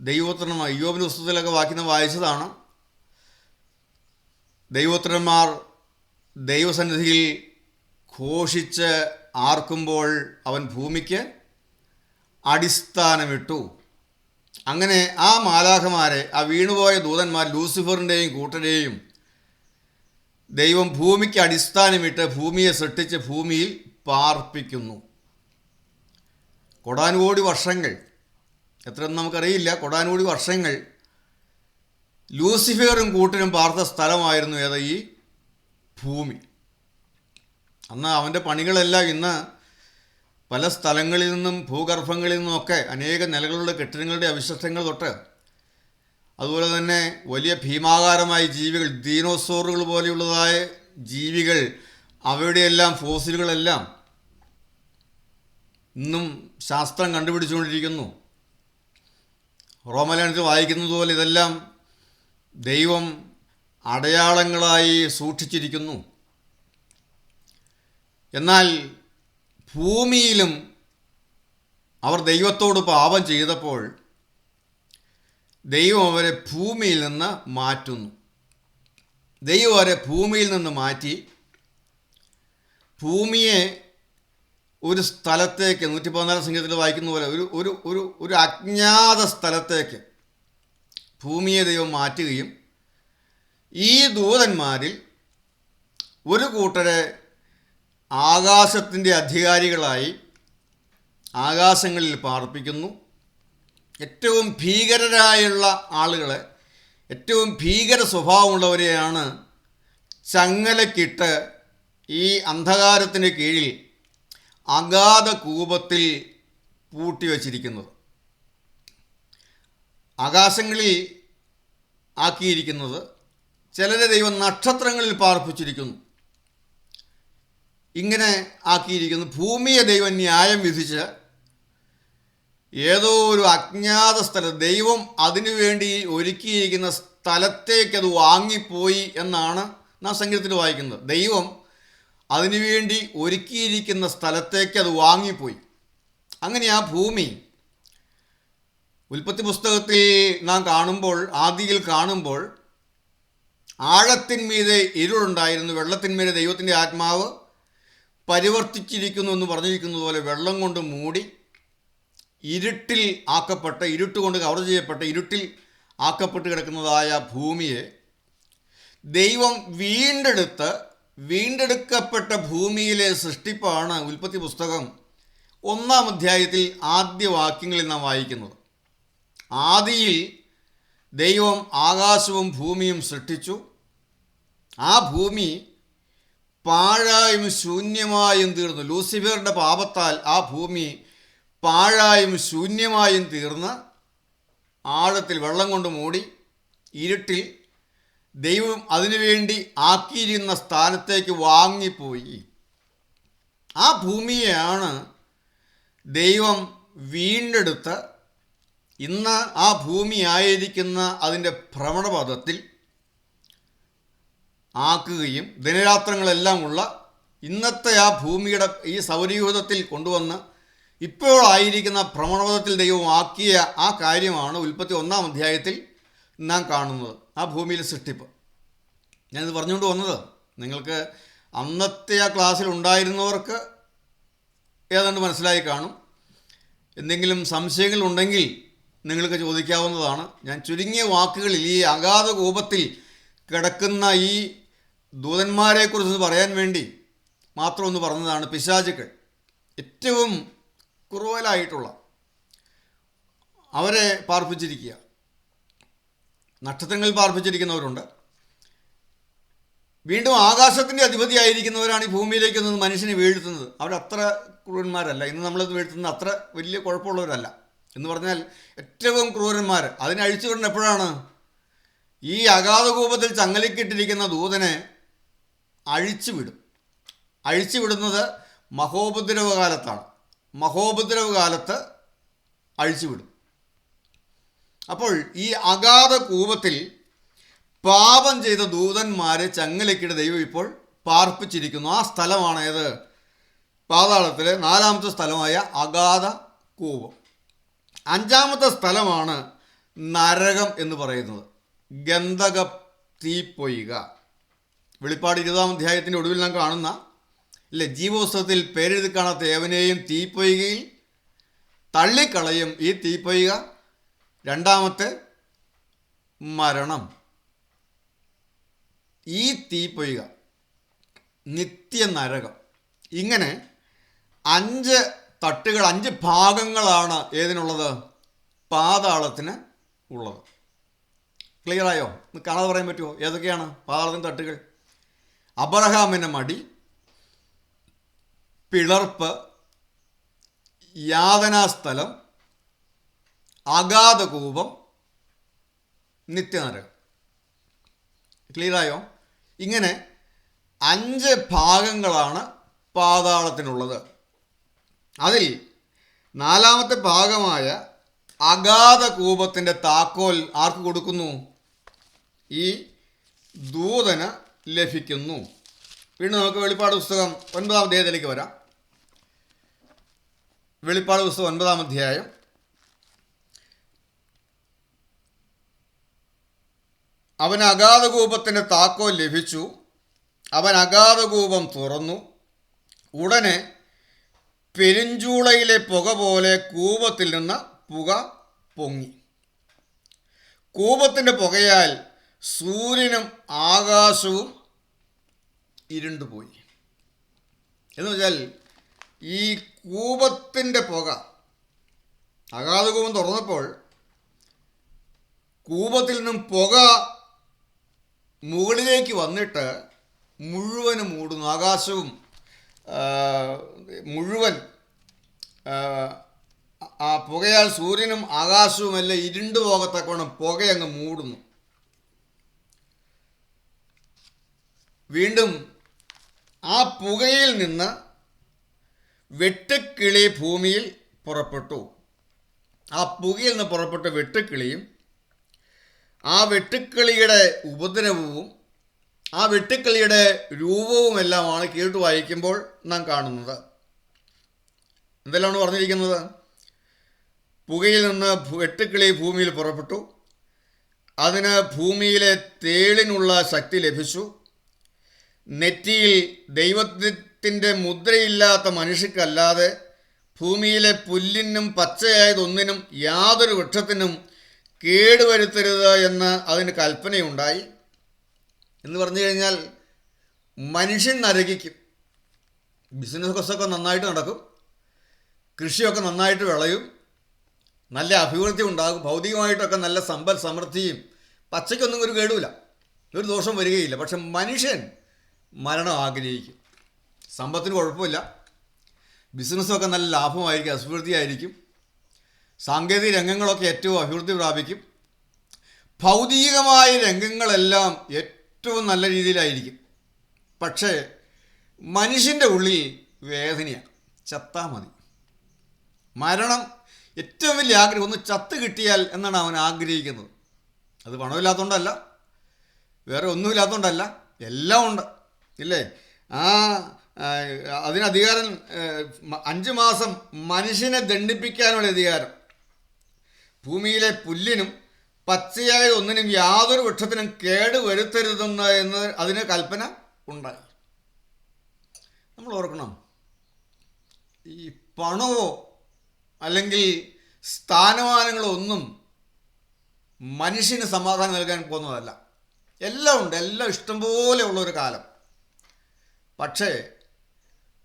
A: ദൈവോത്രന്മാർ, ഇയ്യോബിൻ്റെ പുസ്തകത്തിലൊക്കെ വാക്യം വായിച്ചതാണ്. ദൈവോത്രന്മാർ ദൈവസന്നിധിയിൽ ഘോഷിച്ച് ആർക്കുമ്പോൾ അവൻ ഭൂമിക്ക് അടിസ്ഥാനമിട്ടു. അങ്ങനെ ആ മാലാഖമാരെ, ആ വീണുപോയ ദൂതന്മാർ, ലൂസിഫറിൻ്റെയും കൂട്ടരെയും ദൈവം ഭൂമിക്ക് അടിസ്ഥാനമിട്ട് ഭൂമിയെ സൃഷ്ടിച്ച് ഭൂമിയിൽ പാർപ്പിക്കുന്നു. കോടാനുകോടി വർഷങ്ങൾ, എത്രയെന്ന് നമുക്കറിയില്ല, കോടാനുകോടി വർഷങ്ങൾ ലൂസിഫറും കൂട്ടരും പാർത്ത സ്ഥലമായിരുന്നു ഏത്? ഈ ഭൂമി. അന്ന് അവൻ്റെ പണികളെല്ലാം ഇന്ന് പല സ്ഥലങ്ങളിൽ നിന്നും ഭൂഗർഭങ്ങളിൽ നിന്നുമൊക്കെ അനേക നിലകളുടെ കെട്ടിടങ്ങളുടെ അവശിഷ്ടങ്ങൾ തൊട്ട്, അതുപോലെ തന്നെ വലിയ ഭീമാകാരമായ ജീവികൾ, ഡീനോസോറുകൾ പോലെയുള്ളതായ ജീവികൾ, അവയുടെയെല്ലാം ഫോസിലുകളെല്ലാം ഇന്നും ശാസ്ത്രം കണ്ടുപിടിച്ചുകൊണ്ടിരിക്കുന്നു. റോമലേഖനത്തിൽ വായിക്കുന്നത് പോലെ ഇതെല്ലാം ദൈവം അടയാളങ്ങളായി സൂക്ഷിച്ചിരിക്കുന്നു. എന്നാൽ ഭൂമിയിലും അവർ ദൈവത്തോട് പാപം ചെയ്തപ്പോൾ ദൈവം അവരെ ഭൂമിയിൽ നിന്ന് മാറ്റുന്നു. ദൈവം അവരെ ഭൂമിയിൽ നിന്ന് മാറ്റി ഭൂമിയെ ഒരു സ്ഥലത്തേക്ക്, 114 സംഗീതത്തിൽ വായിക്കുന്ന പോലെ ഒരു അജ്ഞാത സ്ഥലത്തേക്ക് ഭൂമിയെ ദൈവം മാറ്റുകയും ഈ ദൂതന്മാരിൽ ഒരു കൂട്ടരെ ആകാശത്തിൻ്റെ അധികാരികളായി ആകാശങ്ങളിൽ പാർപ്പിക്കുന്നു. ഏറ്റവും ഭീകരരായുള്ള ആളുകളെ, ഏറ്റവും ഭീകര സ്വഭാവമുള്ളവരെയാണ് ചങ്ങലക്കിട്ട് ഈ അന്ധകാരത്തിന് കീഴിൽ അഗാധ കൂപത്തിൽ പൂട്ടിവച്ചിരിക്കുന്നത്. ആകാശങ്ങളിൽ ആക്കിയിരിക്കുന്നത്, ചിലരെ ദൈവം നക്ഷത്രങ്ങളിൽ പാർപ്പിച്ചിരിക്കുന്നു. ഇങ്ങനെ ആക്കിയിരിക്കുന്നു. ഭൂമിയെ ദൈവം ന്യായം വിധിച്ച് ഏതോ ഒരു അജ്ഞാത സ്ഥലം, ദൈവം അതിനുവേണ്ടി ഒരുക്കിയിരിക്കുന്ന സ്ഥലത്തേക്ക് അത് വാങ്ങിപ്പോയി എന്നാണ് നാം സംഗീതത്തിൽ വായിക്കുന്നത്. ദൈവം അതിനുവേണ്ടി ഒരുക്കിയിരിക്കുന്ന സ്ഥലത്തേക്ക് അത് വാങ്ങിപ്പോയി. അങ്ങനെ ആ ഭൂമി ഉൽപ്പത്തി പുസ്തകത്തിൽ നാം കാണുമ്പോൾ, ആദിയിൽ കാണുമ്പോൾ, ആഴത്തിന്മീതെ ഇരുളുണ്ടായിരുന്നു, വെള്ളത്തിന്മീതെ ദൈവത്തിൻ്റെ ആത്മാവ് പരിവർത്തിച്ചിരിക്കുന്നു എന്ന് പറഞ്ഞിരിക്കുന്നത് പോലെ വെള്ളം കൊണ്ട് മൂടി ഇരുട്ടിൽ ആക്കപ്പെട്ട, ഇരുട്ടുകൊണ്ട് കവർ ചെയ്യപ്പെട്ട, ഇരുട്ടിൽ ആക്കപ്പെട്ട് കിടക്കുന്നതായ ഭൂമിയെ ദൈവം വീണ്ടെടുത്ത് വീണ്ടെടുക്കപ്പെട്ട ഭൂമിയിലെ സൃഷ്ടിപ്പാണ് ഉൽപ്പത്തി പുസ്തകം 1-ാം അധ്യായത്തിൽ ആദ്യ വാക്യങ്ങളിൽ നാം വായിക്കുന്നത്. ആദിയിൽ ദൈവം ആകാശവും ഭൂമിയും സൃഷ്ടിച്ചു. ആ ഭൂമി പാഴായും ശൂന്യമായും തീർന്നു. ലൂസിഫറിൻ്റെ പാപത്താൽ ആ ഭൂമി പാഴായും ശൂന്യമായും തീർന്ന് ആഴത്തിൽ വെള്ളം കൊണ്ട് മൂടി ഇരുട്ടിൽ ദൈവം അതിനുവേണ്ടി ആക്കിയിരുന്ന സ്ഥാനത്തേക്ക് വാങ്ങിപ്പോയി. ആ ഭൂമിയെയാണ് ദൈവം വീണ്ടെടുത്ത് ഇന്ന് ആ ഭൂമി ആയിരിക്കുന്ന അതിൻ്റെ ഭ്രമണപഥത്തിൽ ആക്കുകയും ദിനരാത്രങ്ങളെല്ലാം ഉള്ള ഇന്നത്തെ ആ ഭൂമിയുടെ ഈ സൗരയൂഥത്തിൽ കൊണ്ടുവന്ന് ഇപ്പോഴായിരിക്കുന്ന ഭ്രമണപഥത്തിൽ ദൈവം ആക്കിയ ആ കാര്യമാണ് ഉൽപ്പത്തി 1-ാം അധ്യായത്തിൽ നാം കാണുന്നത്. ആ ഭൂമിയിലെ സൃഷ്ടിപ്പ്. ഞാനിത് പറഞ്ഞുകൊണ്ട് വന്നത് നിങ്ങൾക്ക് അന്നത്തെ ആ ക്ലാസ്സിൽ ഉണ്ടായിരുന്നവർക്ക് ഏതാണ്ട് മനസ്സിലായി കാണും. എന്തെങ്കിലും സംശയങ്ങളുണ്ടെങ്കിൽ നിങ്ങൾക്ക് ചോദിക്കാവുന്നതാണ്. ഞാൻ ചുരുങ്ങിയ വാക്കുകളിൽ ഈ അഗാധ കൂപത്തിൽ കിടക്കുന്ന ഈ ദൂതന്മാരെക്കുറിച്ച് പറയാൻ വേണ്ടി മാത്രം ഒന്ന് പറഞ്ഞതാണ്. പിശാചുക്കൾ ഏറ്റവും ക്രൂവലായിട്ടുള്ള അവരെ പാർപ്പിച്ചിരിക്കുക. നക്ഷത്രങ്ങളിൽ പാർപ്പിച്ചിരിക്കുന്നവരുണ്ട്. വീണ്ടും ആകാശത്തിൻ്റെ അധിപതിയായിരിക്കുന്നവരാണ് ഈ ഭൂമിയിലേക്ക് നിന്ന് മനുഷ്യനെ വീഴ്ത്തുന്നത്. അവരത്ര ക്രൂരന്മാരല്ല. ഇന്ന് നമ്മളത് വീഴ്ത്തുന്നത് അത്ര വലിയ കുഴപ്പമുള്ളവരല്ല. എന്ന് പറഞ്ഞാൽ ഏറ്റവും ക്രൂരന്മാർ. അതിനെ അഴിച്ചുവിടുന്നത് എപ്പോഴാണ്? ഈ അഗാധകൂപത്തിൽ ചങ്ങലക്കിട്ടിരിക്കുന്ന ദൂതനെ അഴിച്ചുവിടും. അഴിച്ചുവിടുന്നത് മഹോപദ്രവകാലത്താണ്. മഹോപദ്രവകാലത്ത് അഴിച്ചുവിടും. അപ്പോൾ ഈ അഗാധ കൂപത്തിൽ പാപം ചെയ്ത ദൂതന്മാരെ ചങ്ങലക്കിട്ട് ദൈവം ഇപ്പോൾ പാർപ്പിച്ചിരിക്കുന്നു. ആ സ്ഥലമാണ് ഏത്? പാതാളത്തിലെ 4-ാമത്തെ സ്ഥലമായ അഗാധ കൂപം. 5-ാമത്തെ സ്ഥലമാണ് നരകം എന്ന് പറയുന്നത്. ഗന്ധക തീപ്പൊയ്ക. വെളിപ്പാട് 20-ാം അധ്യായത്തിൻ്റെ ഒടുവിൽ നാം കാണുന്ന ജീവപുസ്തകത്തിൽ പേരെഴുതി കാണാത്ത ഏവനെയും തീപ്പൊയ്കയിൽ തള്ളിക്കളയും. ഈ തീപ്പൊയ്ക 2-ാമത്തെ മരണം. ഈ തീപ്പൊയ്ക നിത്യനരകം. ഇങ്ങനെ 5 തട്ടുകൾ, 5 ഭാഗങ്ങളാണ് ഏതിനുള്ളത്? പാതാളത്തിന് ഉള്ളത്. ക്ലിയറായോ? കാണാതെ പറയാൻ പറ്റുമോ ഏതൊക്കെയാണ് പാതാളത്തിൻ്റെ തട്ടുകൾ? അബ്രഹാമിൻ്റെ മടി, പിളർപ്പ്, യാതനാസ്ഥലം, അഗാധകൂപം, നിത്യനരകം. ക്ലിയറായോ? ഇങ്ങനെ 5 ഭാഗങ്ങളാണ് പാതാളത്തിനുള്ളത്. അതിൽ 4-ാമത്തെ ഭാഗമായ അഗാധകൂപത്തിൻ്റെ താക്കോൽ ആർക്ക് കൊടുക്കുന്നു? ഈ ദൂതന് ലഭിക്കുന്നു. വീണ്ടും നമുക്ക് വെളിപ്പാട് പുസ്തകം 9-ാം അധ്യായത്തിലേക്ക് വരാം. വെളിപ്പാട് പുസ്തകം 9-ാം അധ്യായം അവന് അഗാധകൂപത്തിൻ്റെ താക്കോൽ ലഭിച്ചു. അവൻ അഗാധകൂപം തുറന്നു. ഉടനെ പെരുഞ്ചൂളയിലെ പുക പോലെ കൂപത്തിൽ നിന്ന് പുക പൊങ്ങി. കൂപത്തിൻ്റെ പുകയാൽ സൂര്യനും ആകാശവും ഇരുണ്ടുപോയി. എന്ന് വെച്ചാൽ ഈ കൂപത്തിൻ്റെ പുക, അഗാധകൂപം തുറന്നപ്പോൾ കൂപത്തിൽ നിന്നും പുക മുകളിലേക്ക് വന്നിട്ട് മുഴുവനും മൂടുന്നു. ആകാശവും മുഴുവൻ ആ പുകയാൽ സൂര്യനും ആകാശവും എല്ലാം ഇരുണ്ടു പോകത്തക്കവണ്ണം പുകയങ്ങ് മൂടുന്നു. വീണ്ടും ആ പുകയിൽ നിന്ന് വെട്ടുക്കിളി ഭൂമിയിൽ പുറപ്പെട്ടു. ആ പുകയിൽ നിന്ന് പുറപ്പെട്ട വെട്ടുക്കിളിയും ആ വെട്ടുക്കിളിയുടെ ഉപദ്രവവും ആ വെട്ടുക്കിളിയുടെ രൂപവുമെല്ലാമാണ് കേട്ടു വായിക്കുമ്പോൾ നാം കാണുന്നത്. എന്തെല്ലാമാണ് പറഞ്ഞിരിക്കുന്നത്? പുകയിൽ നിന്ന് വെട്ടുക്കിളി ഭൂമിയിൽ പുറപ്പെട്ടു. അതിന് ഭൂമിയിലെ തേളിനുള്ള ശക്തി ലഭിച്ചു. നെറ്റിയിൽ ദൈവത്തിൻ്റെ മുദ്രയില്ലാത്ത മനുഷ്യക്കല്ലാതെ ഭൂമിയിലെ പുല്ലിനും പച്ചയായതൊന്നിനും യാതൊരു വൃക്ഷത്തിനും കേടുവരുത്തരുത് എന്ന് അതിന് കൽപ്പനയുണ്ടായി. എന്ന് പറഞ്ഞു കഴിഞ്ഞാൽ മനുഷ്യൻ നരകിക്കും. ബിസിനസ്സൊക്കെ നന്നായിട്ട് നടക്കും, കൃഷിയൊക്കെ നന്നായിട്ട് വിളയും, നല്ല അഭിവൃദ്ധി ഉണ്ടാകും, ഭൗതികമായിട്ടൊക്കെ നല്ല സമ്പൽ സമൃദ്ധിയും, പച്ചയ്ക്കൊന്നും ഒരു കേടുമില്ല, ഒരു ദോഷം വരികയില്ല. പക്ഷെ മനുഷ്യൻ മരണം ആഗ്രഹിക്കും. സമ്പത്തിന് കുഴപ്പമില്ല, ബിസിനസ്സൊക്കെ നല്ല ലാഭമായിരിക്കും, അഭിവൃദ്ധിയായിരിക്കും, സാങ്കേതിക രംഗങ്ങളൊക്കെ ഏറ്റവും അഭിവൃദ്ധി പ്രാപിക്കും, ഭൗതികമായ രംഗങ്ങളെല്ലാം ഏറ്റവും നല്ല രീതിയിലായിരിക്കും. പക്ഷേ മനുഷ്യൻ്റെ ഉള്ളിൽ വേദനയാണ്. ചത്താൽ മതി. മരണം ഏറ്റവും വലിയ ആഗ്രഹം, ഒന്ന് ചത്ത് കിട്ടിയാൽ എന്നാണ് അവൻ ആഗ്രഹിക്കുന്നത്. അത് പണമില്ലാത്തതുകൊണ്ടല്ല, വേറെ ഒന്നുമില്ലാത്തതുകൊണ്ടല്ല, എല്ലാം ഉണ്ട് ഇല്ലേ. അതിന് അധികാരം 5 മാസം മനുഷ്യനെ ദണ്ഡിപ്പിക്കാനുള്ള അധികാരം. ഭൂമിയിലെ പുല്ലിനും പച്ചയായ ഒന്നിനും യാതൊരു വൃക്ഷത്തിനും കേട് വരുത്തരുതെന്ന് അതിന് കൽപ്പന ഉണ്ടായി. നമ്മൾ ഓർക്കണം, ഈ പണമോ അല്ലെങ്കിൽ സ്ഥാനമാനങ്ങളോ ഒന്നും മനുഷ്യന് സമാധാനം നൽകാൻ പോകുന്നതല്ല. എല്ലാം ഉണ്ട്, എല്ലാം ഇഷ്ടംപോലെ ഉള്ളൊരു കാലം. പക്ഷേ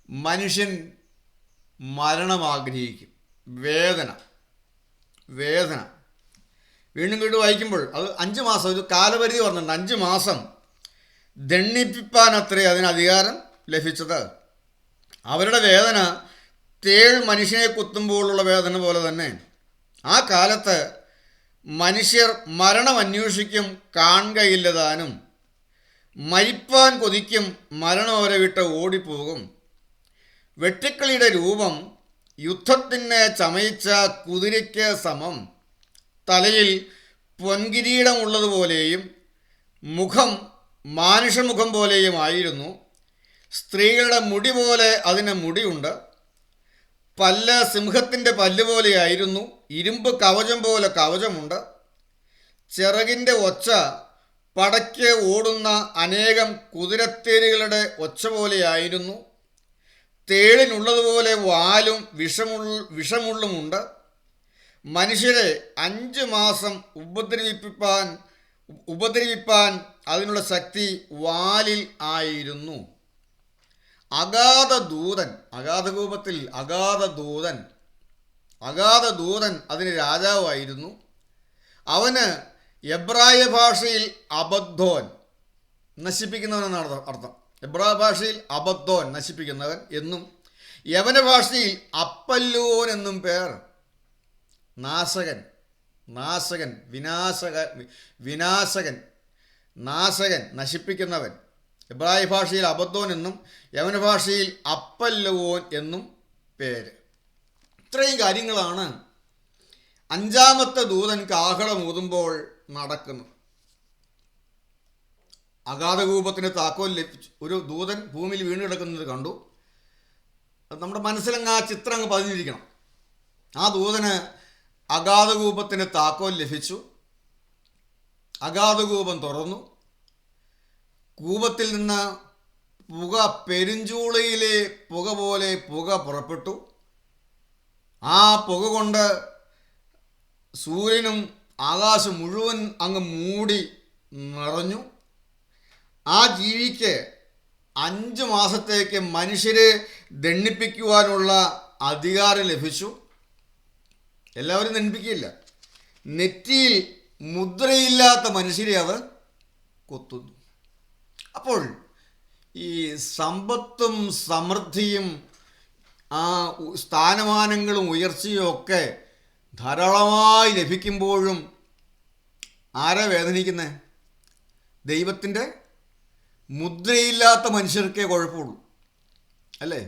A: മനുഷ്യൻ മരണം ആഗ്രഹിക്കും. വേദന വീണ്ടും വായിക്കുമ്പോൾ അത് 5 മാസം, ഒരു കാലപരിധി പറഞ്ഞിട്ടുണ്ട്. 5 മാസം ദണ്ഡിപ്പിപ്പാനത്രേ അതിന് അധികാരം ലഭിച്ചത്. അവരുടെ വേദന തേൾ മനുഷ്യനെ കുത്തുമ്പോഴുള്ള വേദന പോലെ തന്നെ. ആ കാലത്ത് മനുഷ്യർ മരണം അന്വേഷിക്കും, കാണുകയില്ലതാനും. മരിപ്പാൻ കൊതിക്കും, മരണം അവരെ വിട്ട് ഓടിപ്പോകും. വെട്ടുക്കിളിയുടെ രൂപം യുദ്ധത്തിന് ചമയിച്ച കുതിരയ്ക്ക് സമം. തലയിൽ പൊൻകിരീടമുള്ളതുപോലെയും മുഖം മാനുഷമുഖം പോലെയും ആയിരുന്നു. സ്ത്രീകളുടെ മുടി പോലെ അതിന് മുടിയുണ്ട്. പല്ല് സിംഹത്തിൻ്റെ പല്ല് പോലെയായിരുന്നു. ഇരുമ്പ് കവചം പോലെ കവചമുണ്ട്. ചിറകിൻ്റെ ഒച്ച പടയ്ക്ക് ഓടുന്ന അനേകം കുതിരത്തേരുകളുടെ ഒച്ച പോലെയായിരുന്നു. തേളിനുള്ളതുപോലെ വാലും വിഷമുള്ളുമുണ്ട്. മനുഷ്യരെ 5 മാസം ഉപദ്രവിപ്പാൻ അതിനുള്ള ശക്തി വാലിൽ ആയിരുന്നു. അഗാധകൂപത്തിൽ അഗാധദൂതൻ അതിന് രാജാവായിരുന്നു. അവന് എബ്രായ ഭാഷയിൽ അബദ്ദോൻ, നശിപ്പിക്കുന്നവൻ എന്നാണ് അർത്ഥം. എബ്രായ ഭാഷയിൽ അബദ്ദോൻ, നശിപ്പിക്കുന്നവൻ എന്നും, യവന ഭാഷയിൽ അപ്പല്ലോൻ എന്നും പേർ. നാശകൻ, നശിപ്പിക്കുന്നവൻ. എബ്രായ ഭാഷയിൽ അബദ്ദോൻ എന്നും യവന ഭാഷയിൽ അപ്പല്ലോൻ എന്നും പേര്. ഇത്രയും കാര്യങ്ങളാണ് 5ാമത്തെ ദൂതൻ കാഹളമൂതുമ്പോൾ നടക്കുന്നത്. അഗാധകൂപത്തിന് താക്കോൽ ലഭിച്ചു. ഒരു ദൂതൻ ഭൂമിയിൽ വീണ് കിടക്കുന്നത് കണ്ടു. അത് നമ്മുടെ മനസ്സിലങ്ങ് ആ ചിത്രം അങ്ങ് പതിഞ്ഞിരിക്കണം. ആ ദൂതന് അഗാധകൂപത്തിന് താക്കോൽ ലഭിച്ചു. അഗാധകൂപം തുറന്നു. കൂപത്തിൽ നിന്ന് പുക, പെരുഞ്ചൂളയിലെ പുക പോലെ പുക പുറപ്പെട്ടു. ആ പുക കൊണ്ട് സൂര്യനും ആകാശം മുഴുവൻ അങ്ങ് മൂടി നിറഞ്ഞു. ആ ജീവിക്ക് 5 മാസത്തേക്ക് മനുഷ്യരെ ദണ്ഡിപ്പിക്കുവാനുള്ള അധികാരം ലഭിച്ചു. എല്ലാവരും ദണ്ഡിപ്പിക്കുകയില്ല. നെറ്റിയിൽ മുദ്രയില്ലാത്ത മനുഷ്യരെ അത് കൊത്തുന്നു. അപ്പോൾ ഈ സമ്പത്തും സമൃദ്ധിയും ആ സ്ഥാനമാനങ്ങളും ഉയർച്ചയും ഒക്കെ ധാരാളമായി ലഭിക്കുമ്പോഴും ആരാ വേദനിക്കുന്നത്? ദൈവത്തിൻ്റെ മുദ്രയില്ലാത്ത മനുഷ്യർക്കേ കുഴപ്പമുള്ളൂ, അല്ലേ?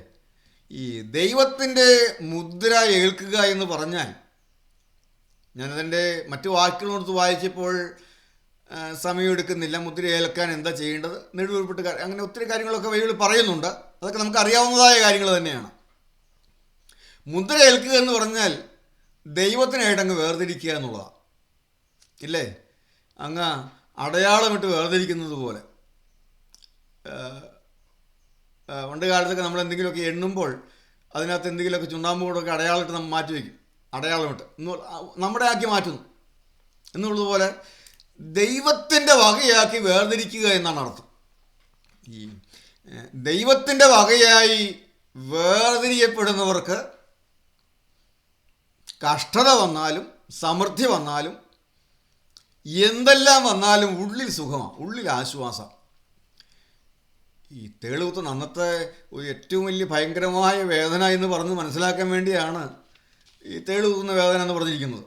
A: ഈ ദൈവത്തിൻ്റെ മുദ്ര ഏൽക്കുക എന്ന് പറഞ്ഞാൽ, ഞാനതിൻ്റെ മറ്റു വാക്കുകളോട് വായിച്ചപ്പോൾ സമയമെടുക്കുന്നില്ല. മുദ്ര ഏൽക്കാൻ എന്താ ചെയ്യേണ്ടത്, നെടുവീർപ്പിട്ട് അങ്ങനെ ഒത്തിരി കാര്യങ്ങളൊക്കെ ബൈബിളിൽ പറയുന്നുണ്ട്. അതൊക്കെ നമുക്ക് അറിയാവുന്നതായ കാര്യങ്ങൾ തന്നെയാണ്. മുദ്ര ഏൽക്കുക എന്ന് പറഞ്ഞാൽ ദൈവത്തിനായിട്ട് അങ്ങ് വേർതിരിക്കുക എന്നുള്ളതാണ്, ഇല്ലേ? അങ്ങ് അടയാളമിട്ട് വേർതിരിക്കുന്നത് പോലെ. പണ്ട് കാലത്തൊക്കെ നമ്മൾ എന്തെങ്കിലുമൊക്കെ എണ്ണുമ്പോൾ അതിനകത്ത് എന്തെങ്കിലുമൊക്കെ ചുണ്ണാമ്പ് കൂടൊക്കെ അടയാളമിട്ട് നമ്മൾ മാറ്റി വയ്ക്കും. അടയാളമിട്ട് നമ്മുടെ ആക്കി മാറ്റുന്നു എന്നുള്ളതുപോലെ ദൈവത്തിൻ്റെ വകയാക്കി വേർതിരിക്കുക എന്നാണ് അർത്ഥം. ഈ ദൈവത്തിൻ്റെ വകയായി വേർതിരിയപ്പെടുന്നവർക്ക് കഷ്ടത വന്നാലും സമൃദ്ധി വന്നാലും എന്തെല്ലാം വന്നാലും ഉള്ളിൽ സുഖമാണ്, ഉള്ളിൽ ആശ്വാസം. ഈ തേളുകുത്തുന്ന അന്നത്തെ ഒരു ഏറ്റവും വലിയ ഭയങ്കരമായ വേദന എന്ന് പറഞ്ഞ് മനസ്സിലാക്കാൻ വേണ്ടിയാണ് ഈ തേളുകുത്തുന്ന വേദന എന്ന് പറഞ്ഞിരിക്കുന്നത്.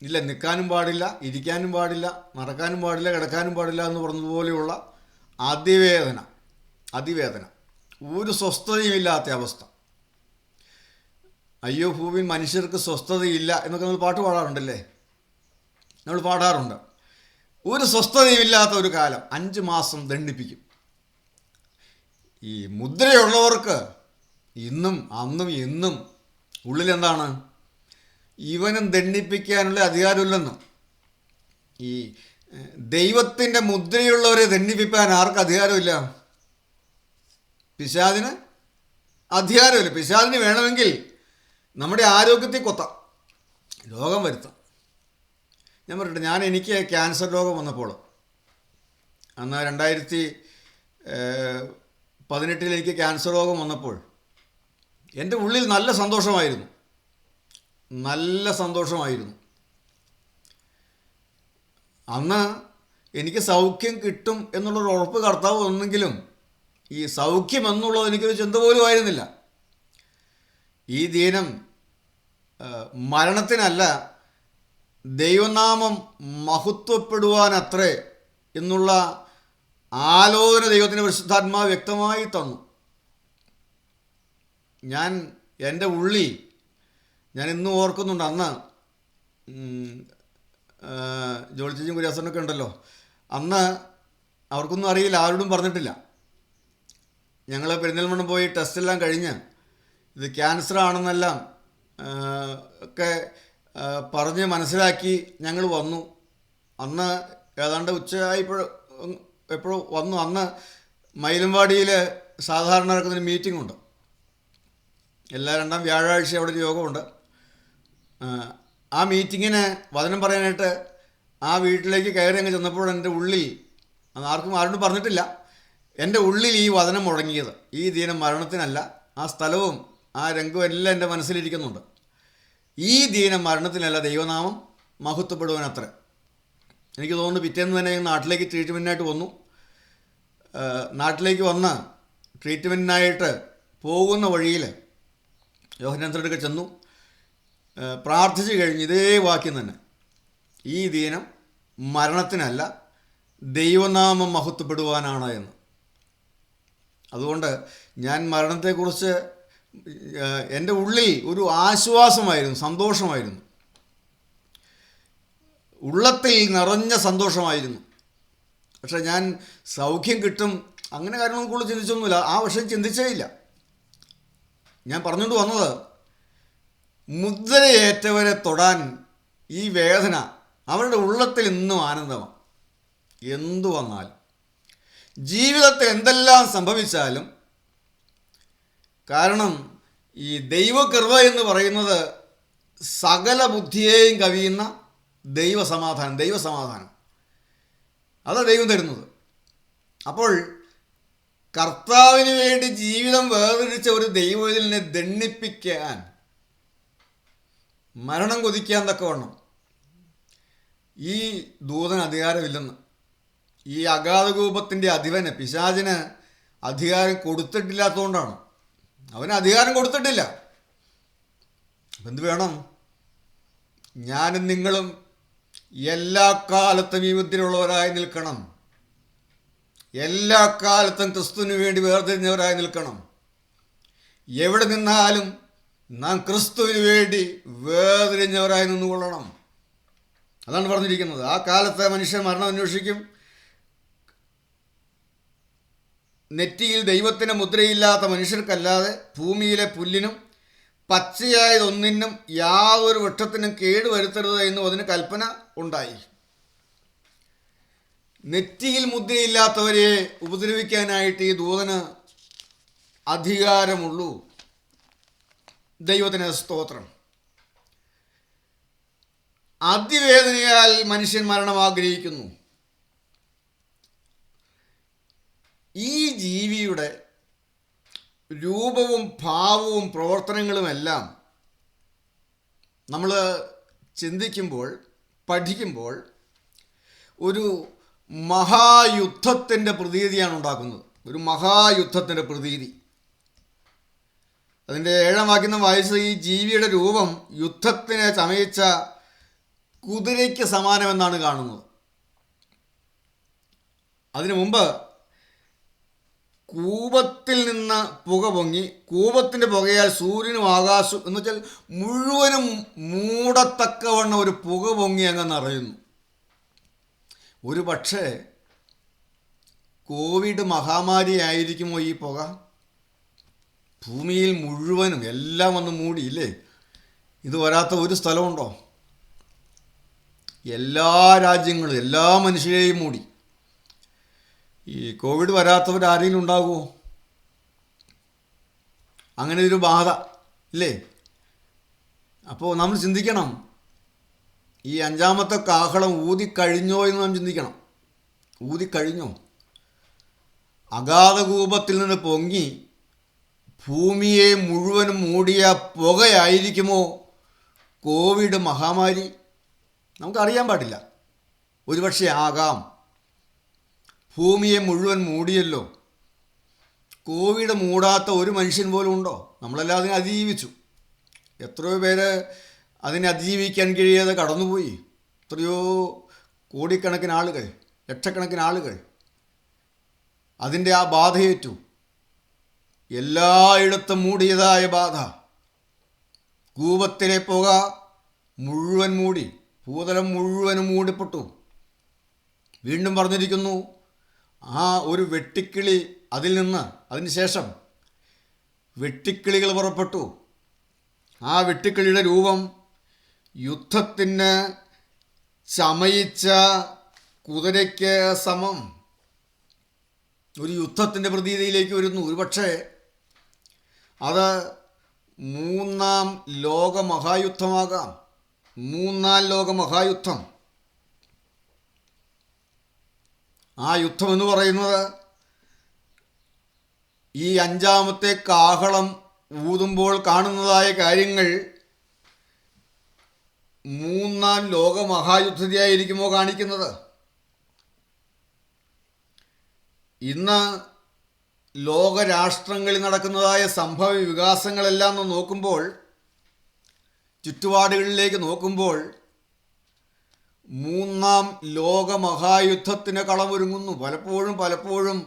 A: ഇല്ല, നിൽക്കാനും പാടില്ല, ഇരിക്കാനും പാടില്ല, നടക്കാനും പാടില്ല, കിടക്കാനും പാടില്ല എന്ന് പറഞ്ഞതുപോലെയുള്ള അതിവേദന, ഒരു സ്വസ്ഥതയുമില്ലാത്ത അവസ്ഥ. അയ്യോ ഭൂമിയിൽ മനുഷ്യർക്ക് സ്വസ്ഥതയില്ല എന്നൊക്കെ നമ്മൾ പാട്ട് പാടാറുണ്ടല്ലേ, നമ്മൾ പാടാറുണ്ട്. ഒരു സ്വസ്ഥതയുമില്ലാത്ത ഒരു കാലം 5 മാസം ദണ്ഡിപ്പിക്കും. ഈ മുദ്രയുള്ളവർക്ക് ഇന്നും അന്നും എന്നും ഉള്ളിലെന്താണ്? ഇവനും ദണ്ഡിപ്പിക്കാനുള്ള അധികാരമില്ലെന്ന്. ഈ ദൈവത്തിൻ്റെ മുദ്രയുള്ളവരെ ദണ്ഡിപ്പിക്കാൻ ആർക്ക് അധികാരമില്ല? പിശാചിന് അധികാരമില്ല. പിശാചിന് വേണമെങ്കിൽ നമ്മുടെ ആരോഗ്യത്തിൽ കൊത്താം, രോഗം വരുത്താം. ഞാൻ പറയട്ടെ, എനിക്ക് ക്യാൻസർ രോഗം വന്നപ്പോൾ, അന്ന് 2018 എനിക്ക് ക്യാൻസർ രോഗം വന്നപ്പോൾ എൻ്റെ ഉള്ളിൽ നല്ല സന്തോഷമായിരുന്നു. അന്ന് എനിക്ക് സൗഖ്യം കിട്ടും എന്നുള്ളൊരു ഉറപ്പ് കർത്താവ് തന്നെങ്കിലും ഈ സൗഖ്യം എന്നുള്ളത് എനിക്കൊരു ചിന്ത പോലും ആയിരുന്നില്ല. ഈ ദിനം മരണത്തിനല്ല, ദൈവനാമം മഹത്വപ്പെടുവാനത്രേ എന്നുള്ള ആലോചന ദൈവത്തിൻ്റെ പരിശുദ്ധാത്മാവ് വ്യക്തമായി തന്നു. എൻ്റെ ഉള്ളിൽ ഞാൻ ഇന്നും ഓർക്കുന്നുണ്ട്. അന്ന് ജോളി ചേച്ചിയും കുര്യാസനൊക്കെ ഉണ്ടല്ലോ, അന്ന് അവർക്കൊന്നും അറിയില്ല, ആരോടും പറഞ്ഞിട്ടില്ല. ഞങ്ങൾ പെരിന്തൽമണ്ണ പോയി ടെസ്റ്റെല്ലാം കഴിഞ്ഞ് ഇത് ക്യാൻസർ ആണെന്നെല്ലാം ഒക്കെ പറഞ്ഞ് മനസ്സിലാക്കി ഞങ്ങൾ വന്നു. അന്ന് ഏതാണ്ട് എപ്പോഴും വന്നു. അന്ന് മയിലമ്പാടിയിൽ സാധാരണ നടക്കുന്നൊരു മീറ്റിംഗ് ഉണ്ട്, എല്ലാ 2ാം വ്യാഴാഴ്ച അവിടെ ഒരു യോഗമുണ്ട്. ആ മീറ്റിങ്ങിന് വചനം പറയാനായിട്ട് ആ വീട്ടിലേക്ക് കയറി അങ്ങ് ചെന്നപ്പോൾ എൻ്റെ ഉള്ളിൽ, അത് ആരോടും പറഞ്ഞിട്ടില്ല, എൻ്റെ ഉള്ളിൽ ഈ വചനം മുഴങ്ങിയത്, ഈ ദിനം മരണത്തിനല്ല. ആ സ്ഥലവും ആ രംഗവും എല്ലാം എൻ്റെ മനസ്സിലിരിക്കുന്നുണ്ട്. ഈ ദിനം മരണത്തിനല്ല, ദൈവനാമം മഹത്വപ്പെടുവാനത്രേ. എനിക്ക് തോന്നുന്നു പിറ്റേന്ന് തന്നെ നാട്ടിലേക്ക് ട്രീറ്റ്മെൻറ്റിനായിട്ട് വന്നു. നാട്ടിലേക്ക് വന്ന് ട്രീറ്റ്മെൻറ്റിനായിട്ട് പോകുന്ന വഴിയിൽ യോഹന്നാനടുക്കൽ ചെന്നു. പ്രാർത്ഥിച്ചു കഴിഞ്ഞ് ഇതേ വാക്യം തന്നെ, ഈ ദിനം മരണത്തിനല്ല, ദൈവനാമം മഹത്വപ്പെടുവാനാണ് എന്ന്. അതുകൊണ്ട് ഞാൻ മരണത്തെക്കുറിച്ച് എൻ്റെ ഉള്ളിൽ ഒരു ആശ്വാസമായിരുന്നു, സന്തോഷമായിരുന്നു, ഉള്ളത്തിൽ നിറഞ്ഞ സന്തോഷമായിരുന്നു. പക്ഷെ ഞാൻ സൗഖ്യം കിട്ടും അങ്ങനെ കാര്യങ്ങളെക്കുറിച്ച് ചിന്തിച്ചൊന്നുമില്ല, ആ വർഷം ചിന്തിച്ചേ ഇല്ല. ഞാൻ പറഞ്ഞുകൊണ്ട് വന്നത്, മുദ്രയേറ്റവരെ തൊടാൻ ഈ വേദന അവരുടെ ഉള്ളത്തിൽ ഇന്നും ആനന്ദമാണ്. എന്തു വന്നാലും, ജീവിതത്തിൽ എന്തെല്ലാം സംഭവിച്ചാലും, കാരണം ഈ ദൈവകൃപ എന്ന് പറയുന്നത് സകല ബുദ്ധിയെയും കവിയുന്ന ദൈവസമാധാനം അതാണ് ദൈവം തരുന്നത്. അപ്പോൾ കർത്താവിന് വേണ്ടി ജീവിതം വേർതിരിച്ച ഒരു ദൈവത്തിനെ ദണ്ഡിപ്പിക്കാൻ, മരണം കൊതിക്കാൻ തക്കവണ്ണം ഈ ദൂതന് അധികാരമില്ലെന്ന്. ഈ അഗാധകൂപത്തിൻ്റെ അധിപന്, പിശാചിന് അധികാരം കൊടുത്തിട്ടില്ലാത്തതുകൊണ്ടാണ്. അവന് അധികാരം കൊടുത്തിട്ടില്ല. എന്ത് വേണം? ഞാനും നിങ്ങളും എല്ലാ കാലത്തും ഈ മുദ്രയുള്ളവരായി നിൽക്കണം. എല്ലാ കാലത്തും ക്രിസ്തുവിന് വേണ്ടി വേർതിരിഞ്ഞവരായി നിൽക്കണം. എവിടെ നിന്നാലും നാം ക്രിസ്തുവിന് വേണ്ടി വേർതിരിഞ്ഞവരായി നിന്നുകൊള്ളണം. അതാണ് പറഞ്ഞിരിക്കുന്നത്. ആ കാലത്തെ മനുഷ്യൻ മരണം അന്വേഷിക്കും. നെറ്റിയിൽ ദൈവത്തിന് മുദ്രയില്ലാത്ത മനുഷ്യർക്കല്ലാതെ ഭൂമിയിലെ പുല്ലിനും പച്ചയായതൊന്നിനും യാതൊരു വൃക്ഷത്തിനും കേടുവരുത്തരുത് എന്നും അതിന് കൽപ്പന ഉണ്ടായി. നെറ്റിയിൽ മുദ്രയില്ലാത്തവരെ ഉപദ്രവിക്കാനായിട്ട് ഈ ദൂതന് അധികാരമുള്ളൂ. ദൈവത്തിന് സ്തോത്രം. അതിവേദനയാൽ മനുഷ്യൻ മരണം ആഗ്രഹിക്കുന്നു. ഈ ജീവിയുടെ രൂപവും ഭാവവും പ്രവർത്തനങ്ങളുമെല്ലാം നമ്മൾ ചിന്തിക്കുമ്പോൾ, പഠിക്കുമ്പോൾ ഒരു മഹായുദ്ധത്തിൻ്റെ പ്രതീതിയാണ് ഉണ്ടാക്കുന്നത്. ഒരു മഹായുദ്ധത്തിൻ്റെ പ്രതീതി. അതിൻ്റെ 7-ാം വാക്യം വായിച്ച ഈ ജീവിയുടെ രൂപം യുദ്ധത്തിനെ ചമയിച്ച കുതിരയ്ക്ക് സമാനമെന്നാണ് കാണുന്നത്. അതിനു മുമ്പ് കൂപത്തിൽ നിന്ന് പുക പൊങ്ങി, കൂപത്തിൻ്റെ പുകയാൽ സൂര്യനും ആകാശവും എന്ന് വെച്ചാൽ മുഴുവനും മൂടത്തക്കവണ്ണം ഒരു പുക പൊങ്ങി അങ്ങ് നിറയുന്നു. ഒരു പക്ഷേ കോവിഡ് മഹാമാരി ആയിരിക്കുമോ ഈ പുക? ഭൂമിയിൽ മുഴുവനും എല്ലാം വന്ന് മൂടിയില്ലേ? ഇത് വരാത്ത ഒരു സ്ഥലമുണ്ടോ? എല്ലാ രാജ്യങ്ങളും എല്ലാ മനുഷ്യരെയും മൂടി. ഈ കോവിഡ് വരാത്തവരാരെങ്കിലും ഉണ്ടാകുമോ? അങ്ങനെ ഒരു ബാധ ഇല്ലേ? അപ്പോൾ നമ്മൾ ചിന്തിക്കണം, ഈ 5-ാമത്തെ കാഹളം ഊതിക്കഴിഞ്ഞോ എന്ന് നാം ചിന്തിക്കണം. ഊതിക്കഴിഞ്ഞോ? അഗാധകൂപത്തിൽ നിന്ന് പൊങ്ങി ഭൂമിയെ മുഴുവനും മൂടിയ പുകയായിരിക്കുമോ കോവിഡ് മഹാമാരി? നമുക്കറിയാൻ പാടില്ല. ഒരുപക്ഷെ ആകാം. ഭൂമിയെ മുഴുവൻ മൂടിയല്ലോ. കോവിഡ് മൂടാത്ത ഒരു മനുഷ്യൻ പോലും ഉണ്ടോ? നമ്മളെല്ലാം അതിനെ അതിജീവിച്ചു. എത്രയോ പേര് അതിനെ അതിജീവിക്കാൻ കഴിയാതെ കടന്നുപോയി. എത്രയോ കോടിക്കണക്കിന് ആളുകൾ, ലക്ഷക്കണക്കിന് ആളുകൾ അതിൻ്റെ ആ ബാധയേറ്റു. എല്ലായിടത്തും മൂടിയതായ ബാധ. കൂപത്തിലെ പുക മുഴുവൻ മൂടി, ഭൂതലം മുഴുവനും മൂടിപ്പെട്ടു. വീണ്ടും പറഞ്ഞിരിക്കുന്നു, ആ ഒരു വെട്ടിക്കിളി അതിൽ നിന്ന്, അതിനുശേഷം വെട്ടിക്കിളികൾ പുറപ്പെട്ടു. ആ വെട്ടിക്കിളിയുടെ രൂപം യുദ്ധത്തിന് ചമയിച്ച കുതിരയ്ക്ക് സമം. ഒരു യുദ്ധത്തിൻ്റെ പ്രതീതിയിലേക്ക് വരുന്നു. ഒരുപക്ഷെ അത് 3-ാം ലോകമഹായുദ്ധമാകാം. 3-ാം ലോകമഹായുദ്ധം. ആ യുദ്ധം എന്ന് പറയുന്നത് ഈ 5-ാമത്തെ കാഹളം ഊതുമ്പോൾ കാണുന്നതായ കാര്യങ്ങൾ 3-ാം ലോകമഹായുദ്ധത്തെയായിരിക്കുമോ കാണിക്കുന്നത്? ഇന്ന് ലോകരാഷ്ട്രങ്ങളിൽ നടക്കുന്നതായ സംഭവ വികാസങ്ങളെല്ലാം നോക്കുമ്പോൾ, ചുറ്റുപാടുകളിലേക്ക് നോക്കുമ്പോൾ 3-ാം ലോകമഹായുദ്ധത്തിന് കളമൊരുങ്ങുന്നു. പലപ്പോഴും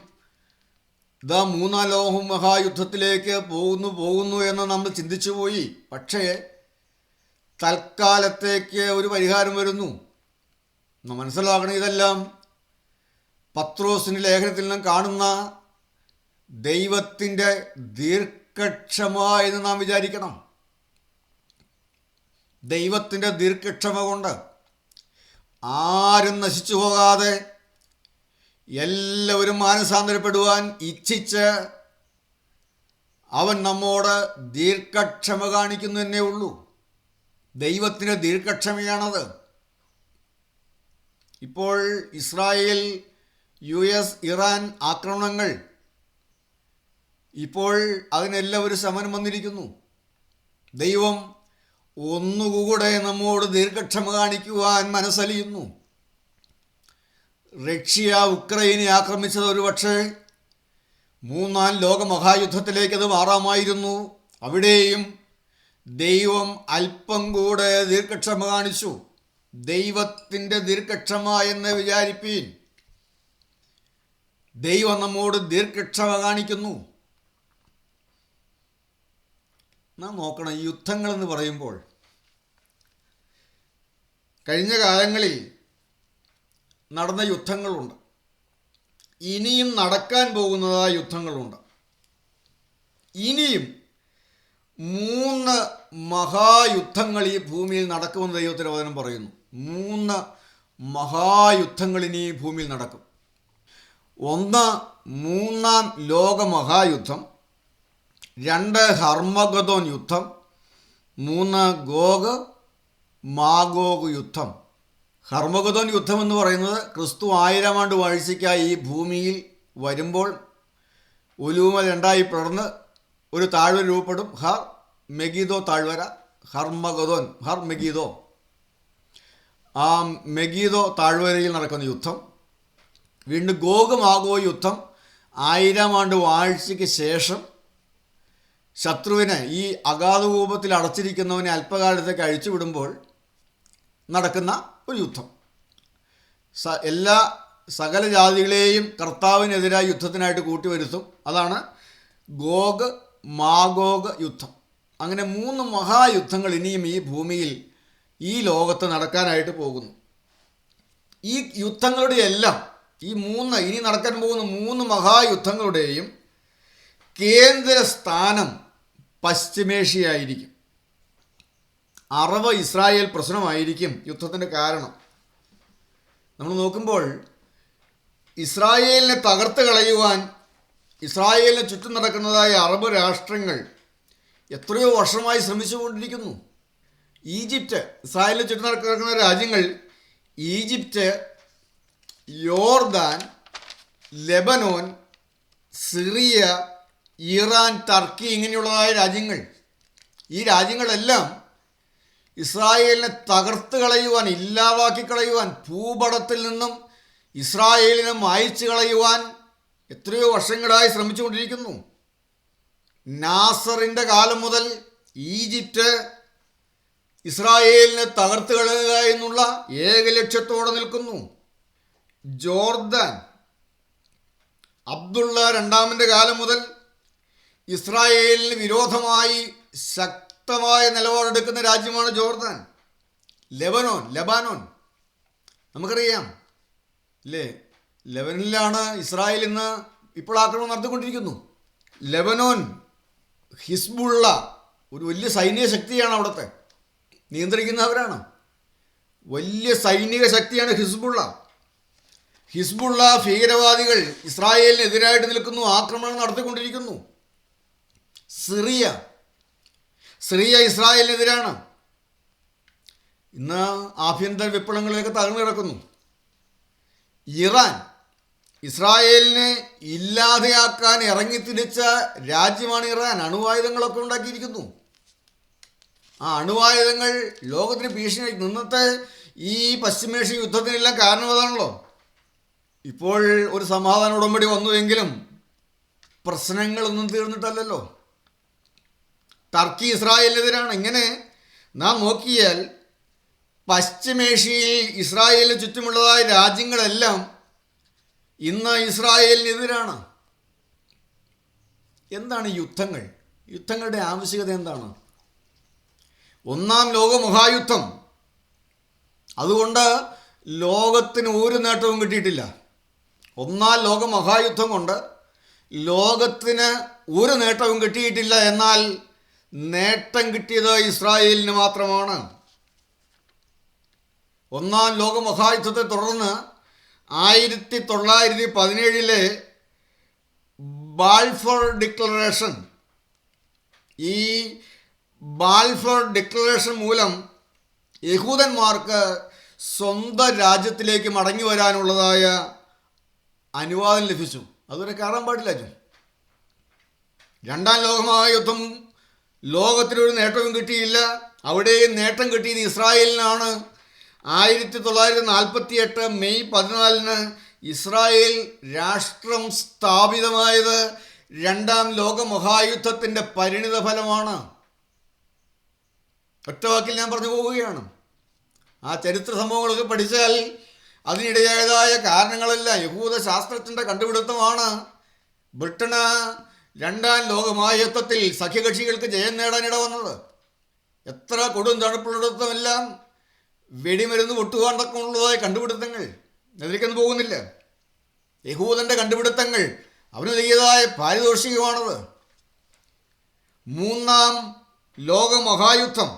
A: ഇതാ 3-ാം ലോകമഹായുദ്ധത്തിലേക്ക് പോകുന്നു എന്ന് നമ്മൾ ചിന്തിച്ചു പോയി. പക്ഷേ തൽക്കാലത്തേക്ക് ഒരു പരിഹാരം വരുന്നു. മനസ്സിലാക്കണം, ഇതെല്ലാം പത്രോസിൻ്റെ ലേഖനത്തിൽ നിന്നും കാണുന്ന ദൈവത്തിൻ്റെ ദീർഘക്ഷമ എന്ന് നാം വിചാരിക്കണം. ദൈവത്തിൻ്റെ ദീർഘക്ഷമ കൊണ്ട് ആരും നശിച്ചു പോകാതെ എല്ലാവരും മാനസാന്തരപ്പെടുവാൻ ഇച്ഛിച്ച് അവൻ നമ്മോട് ദീർഘക്ഷമ കാണിക്കുന്നു എന്നേ ഉള്ളൂ. ദൈവത്തിൻ്റെ ദീർഘക്ഷമയാണത്. ഇപ്പോൾ ഇസ്രായേൽ, US, ഇറാൻ ആക്രമണങ്ങൾ, ഇപ്പോൾ അതിനെല്ലാം ഒരു ശമനം വന്നിരിക്കുന്നു. ദൈവം ഒന്നുകൂടെ നമ്മോട് ദീർഘക്ഷമ കാണിക്കുവാൻ മനസ്സലിയുന്നു. റഷ്യ ഉക്രൈനെ ആക്രമിച്ചത് ഒരുപക്ഷെ 3-ാം ലോകമഹായുദ്ധത്തിലേക്ക് അത് മാറാമായിരുന്നു. അവിടെയും ദൈവം അല്പം കൂടെ ദീർഘക്ഷമ കാണിച്ചു. ദൈവത്തിൻ്റെ ദീർഘക്ഷമ എന്ന് വിചാരിപ്പീൻ. ദൈവം നമ്മോട് ദീർഘക്ഷമ കാണിക്കുന്നു. നാം നോക്കണം, ഈ യുദ്ധങ്ങളെന്ന് പറയുമ്പോൾ കഴിഞ്ഞ കാലങ്ങളിൽ നടന്ന യുദ്ധങ്ങളുണ്ട്, ഇനിയും നടക്കാൻ പോകുന്നതായ യുദ്ധങ്ങളുണ്ട്. ഇനിയും 3 മഹായുദ്ധങ്ങൾ ഈ ഭൂമിയിൽ നടക്കുമെന്ന് ദൈവത്തിൻ്റെ വചനം പറയുന്നു. 3 മഹായുദ്ധങ്ങൾ ഇനി ഈ ഭൂമിയിൽ നടക്കും. 1 3-ാം ലോകമഹായുദ്ധം, 2 ഹർമഗദോൻ യുദ്ധം, 3 ഗോഗ് മാഗോഗ് യുദ്ധം. ഹർമഗദോൻ യുദ്ധം എന്ന് പറയുന്നത് ക്രിസ്തു 1000 ആണ്ട് വാഴ്ചയ്ക്കായി ഈ ഭൂമിയിൽ വരുമ്പോൾ ഒലൂമ രണ്ടായി പിളർന്ന് ഒരു താഴ്വര രൂപപ്പെടും. ഹർ മെഗീദോ താഴ്വര, ഹർമഗദോൻ, ഹർ മെഗീദോ. ആ മെഗീദോ താഴ്വരയിൽ നടക്കുന്ന യുദ്ധം. വീണ്ടും ഗോഗ് മാഗോ യുദ്ധം 1000 ആണ്ട് വാഴ്ചയ്ക്ക് ശേഷം ശത്രുവിനെ, ഈ അഗാധകൂപത്തിൽ അടച്ചിരിക്കുന്നവനെ അല്പകാലത്തേക്ക് അഴിച്ചുവിടുമ്പോൾ നടക്കുന്ന ഒരു യുദ്ധം. സകല ജാതികളെയും കർത്താവിനെതിരായി യുദ്ധത്തിനായിട്ട് കൂട്ടിവരുത്തും. അതാണ് ഗോഗ് മാഗോഗ് യുദ്ധം. അങ്ങനെ 3 മഹായുദ്ധങ്ങൾ ഇനിയും ഈ ഭൂമിയിൽ, ഈ ലോകത്ത് നടക്കാനായിട്ട് പോകുന്നു. ഈ യുദ്ധങ്ങളുടെ എല്ലാം, ഇനി നടക്കാൻ പോകുന്ന 3 മഹായുദ്ധങ്ങളുടെയും കേന്ദ്ര സ്ഥാനം പശ്ചിമേഷ്യയായിരിക്കും. അറബ് ഇസ്രായേൽ പ്രശ്നമായിരിക്കും യുദ്ധത്തിൻ്റെ കാരണം. നമ്മൾ നോക്കുമ്പോൾ ഇസ്രായേലിനെ തകർത്ത് കളയുവാൻ ഇസ്രായേലിനെ ചുറ്റും നടക്കുന്നതായ അറബ് രാഷ്ട്രങ്ങൾ എത്രയോ വർഷമായി ശ്രമിച്ചുകൊണ്ടിരിക്കുന്നു. ഈജിപ്റ്റ്, ഇസ്രായേലിനെ ചുറ്റും നടക്കുന്ന രാജ്യങ്ങൾ ഈജിപ്റ്റ്, യോർദാൻ, ലെബനോൻ, സിറിയ, ഇറാൻ, ടർക്കി ഇങ്ങനെയുള്ളതായ രാജ്യങ്ങൾ. ഈ രാജ്യങ്ങളെല്ലാം ഇസ്രായേലിനെ തകർത്ത് കളയുവാൻ, ഇല്ലാതാക്കി കളയുവാൻ, ഭൂപടത്തിൽ നിന്നും ഇസ്രായേലിനെ മായ്ച്ചു കളയുവാൻ എത്രയോ വർഷങ്ങളായി ശ്രമിച്ചുകൊണ്ടിരിക്കുന്നു. നാസറിൻ്റെ കാലം മുതൽ ഈജിപ്റ്റ് ഇസ്രായേലിനെ തകർത്ത് കളയുക എന്നുള്ള ഏക ലക്ഷ്യത്തോടെ നിൽക്കുന്നു. ജോർദാൻ അബ്ദുള്ള രണ്ടാമൻ്റെ കാലം മുതൽ ഇസ്രായേലിന് വിരോധമായി ശക്തമായ നിലപാടെടുക്കുന്ന രാജ്യമാണ് ജോർദാൻ. ലബാനോൻ നമുക്കറിയാം അല്ലേ? ലെബനനിലാണ് ഇസ്രായേൽ ഇന്ന് ഇപ്പോൾ ആക്രമണം നടത്തിക്കൊണ്ടിരിക്കുന്നു. ലെബനോൻ, ഹിസ്ബുള്ള ഒരു വലിയ സൈനിക ശക്തിയാണ് അവിടുത്തെ നിയന്ത്രിക്കുന്നവരാണ്. വലിയ സൈനിക ശക്തിയാണ് ഹിസ്ബുള്ള ഭീകരവാദികൾ ഇസ്രായേലിനെതിരായിട്ട് നിൽക്കുന്നു, ആക്രമണം നടത്തിക്കൊണ്ടിരിക്കുന്നു. സിറിയ ഇസ്രായേലിനെതിരാണ്. ഇന്ന് ആഭ്യന്തര വിപ്ലവങ്ങളിലേക്ക് തകർന്നു കിടക്കുന്നു. ഇറാൻ ഇസ്രായേലിനെ ഇല്ലാതെയാക്കാൻ ഇറങ്ങിത്തിരിച്ച രാജ്യമാണ് ഇറാൻ. അണുവായുധങ്ങളൊക്കെ ഉണ്ടാക്കിയിരിക്കുന്നു. ആ അണുവായുധങ്ങൾ ലോകത്തിന് ഭീഷണി. ഇന്നത്തെ ഈ പശ്ചിമേഷ്യ യുദ്ധത്തിനെല്ലാം കാരണം അതാണല്ലോ. ഇപ്പോൾ ഒരു സമാധാന ഉടമ്പടി വന്നുവെങ്കിലും പ്രശ്നങ്ങളൊന്നും തീർന്നിട്ടല്ലല്ലോ. ടർക്കി ഇസ്രായേലിനെതിരാണ്. ഇങ്ങനെ നാം നോക്കിയാൽ പശ്ചിമേഷ്യയിൽ ഇസ്രായേലിന് ചുറ്റുമുള്ളതായ രാജ്യങ്ങളെല്ലാം ഇന്ന് ഇസ്രായേലിനെതിരാണ്. എന്താണ് യുദ്ധങ്ങളുടെ ആവശ്യകത എന്താണ്? 1-ാം ലോകമഹായുദ്ധം, അതുകൊണ്ട് ലോകത്തിന് ഒരു നേട്ടവും കിട്ടിയിട്ടില്ല. 1-ാം ലോകമഹായുദ്ധം കൊണ്ട് ലോകത്തിന് ഒരു നേട്ടവും കിട്ടിയിട്ടില്ല. എന്നാൽ നേട്ടം കിട്ടിയത് ഇസ്രായേലിന് മാത്രമാണ്. 1-ാം ലോകമഹായുദ്ധത്തെ തുടർന്ന് 1917 ബാൽഫോർ ഡിക്ലറേഷൻ, ഈ ബാൽഫോർ ഡിക്ലറേഷൻ മൂലം യഹൂദന്മാർക്ക് സ്വന്തം രാജ്യത്തിലേക്ക് മടങ്ങി വരാനുള്ളതായ അനുവാദം ലഭിച്ചു. അതുവരെ കയറാൻ പാടില്ല. 2-ാം ലോകമഹായുദ്ധം ലോകത്തിനൊരു നേട്ടവും കിട്ടിയില്ല. അവിടെയും നേട്ടം കിട്ടിയത് ഇസ്രായേലിനാണ്. 1948 മെയ് 14 ഇസ്രായേൽ രാഷ്ട്രം സ്ഥാപിതമായത് 2-ാം ലോകമഹായുദ്ധത്തിൻ്റെ പരിണിത ഫലമാണ്. ഒറ്റവാക്കിൽ ഞാൻ പറഞ്ഞു പോവുകയാണ്. ആ ചരിത്ര സംഭവങ്ങളൊക്കെ പഠിച്ചാൽ അതിനിടയായതായ കാരണങ്ങളെല്ലാം യഹൂദ ശാസ്ത്രത്തിൻ്റെ കണ്ടുപിടുത്തമാണ്. ബ്രിട്ടന് 2-ാം ലോകമഹായുദ്ധത്തിൽ സഖ്യകക്ഷികൾക്ക് ജയം നേടാനിട വന്നത്. എത്ര കൊടും തണുപ്പുള്ളിടത്തുമെല്ലാം വെടിമരുന്ന് പൊട്ടുകാണ്ടൊക്കെയുള്ളതായ കണ്ടുപിടുത്തങ്ങൾ അതിലേക്കൊന്നും പോകുന്നില്ല. യഹൂദൻ്റെ കണ്ടുപിടുത്തങ്ങൾ അവന് നൽകിയതായ പാരിതോഷികമാണത്. 3-ാം ലോകമഹായുദ്ധം,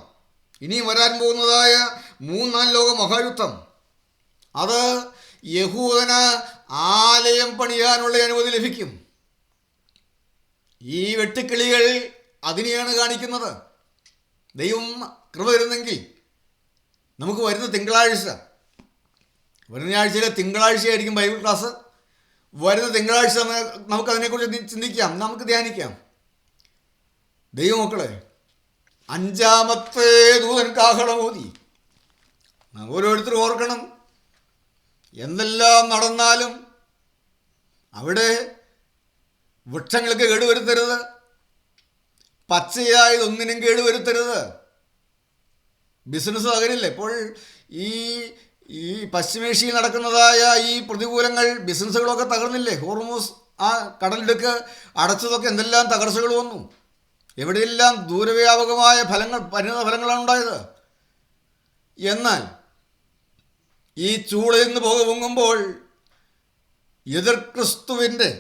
A: ഇനിയും വരാൻ പോകുന്നതായ 3-ാം ലോകമഹായുദ്ധം, അത് യഹൂദന് ആലയം പണിയാനുള്ള അനുമതി ലഭിക്കും. ഈ വെട്ടുക്കിളികൾ അതിനെയാണ് കാണിക്കുന്നത്. ദൈവം കൃപ തരുന്നെങ്കിൽ നമുക്ക് വരുന്ന ആഴ്ചയിലെ തിങ്കളാഴ്ചയായിരിക്കും ബൈബിൾ ക്ലാസ്. വരുന്ന തിങ്കളാഴ്ച നമുക്കതിനെക്കുറിച്ച് ചിന്തിക്കാം, നമുക്ക് ധ്യാനിക്കാം. ദൈവമക്കളെ, 5-ാമത്തെ ദൂതൻ കാഹളമൂതി. ഓരോരുത്തരും ഓർക്കണം, എന്തെല്ലാം നടന്നാലും അവിടെ വൃക്ഷങ്ങൾക്ക് കേടുവരുത്തരുത്, പച്ചയായതൊന്നിനും കേടുവരുത്തരുത്. ബിസിനസ് തകരില്ല. ഇപ്പോൾ ഈ പശ്ചിമേഷ്യയിൽ നടക്കുന്നതായ ഈ പ്രതികൂലങ്ങൾ ബിസിനസ്സുകളൊക്കെ തകർന്നില്ലേ? ഹോർമൂസ് ആ കടലിടുക്ക് അടച്ചതൊക്കെ എന്തെല്ലാം തകർച്ചകൾ വന്നു. എവിടെയെല്ലാം ദൂരവ്യാപകമായ പരിണിത ഫലങ്ങളാണ് ഉണ്ടായത്. എന്നാൽ ഈ ചൂളയിൽ നിന്ന് പുക പൊങ്ങുമ്പോൾ എതിർ ക്രിസ്തുവിൻ്റെ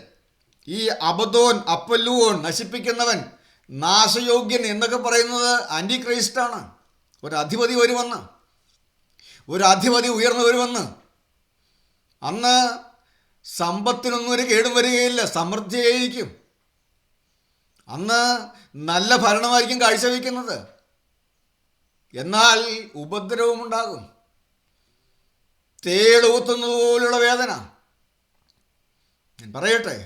A: ഈ അബദോൻ, അപ്പല്ലൂവോൻ, നശിപ്പിക്കുന്നവൻ, നാശയോഗ്യൻ എന്നൊക്കെ പറയുന്നത് ആൻറ്റി ക്രൈസ്റ്റാണ്. ഒരധിപതി വരുമെന്ന്, ഒരധിപതി ഉയർന്നു വരുമെന്ന്. അന്ന് സമ്പത്തിനൊന്നും ഒരു കേടും വരികയില്ല, സമൃദ്ധിയായിരിക്കും. അന്ന് നല്ല ഭരണമായിരിക്കും കാഴ്ചവെക്കുന്നത്. എന്നാൽ ഉപദ്രവമുണ്ടാകും, തേളൂത്തുന്നതുപോലുള്ള വേദന. ഞാൻ പറയട്ടെ,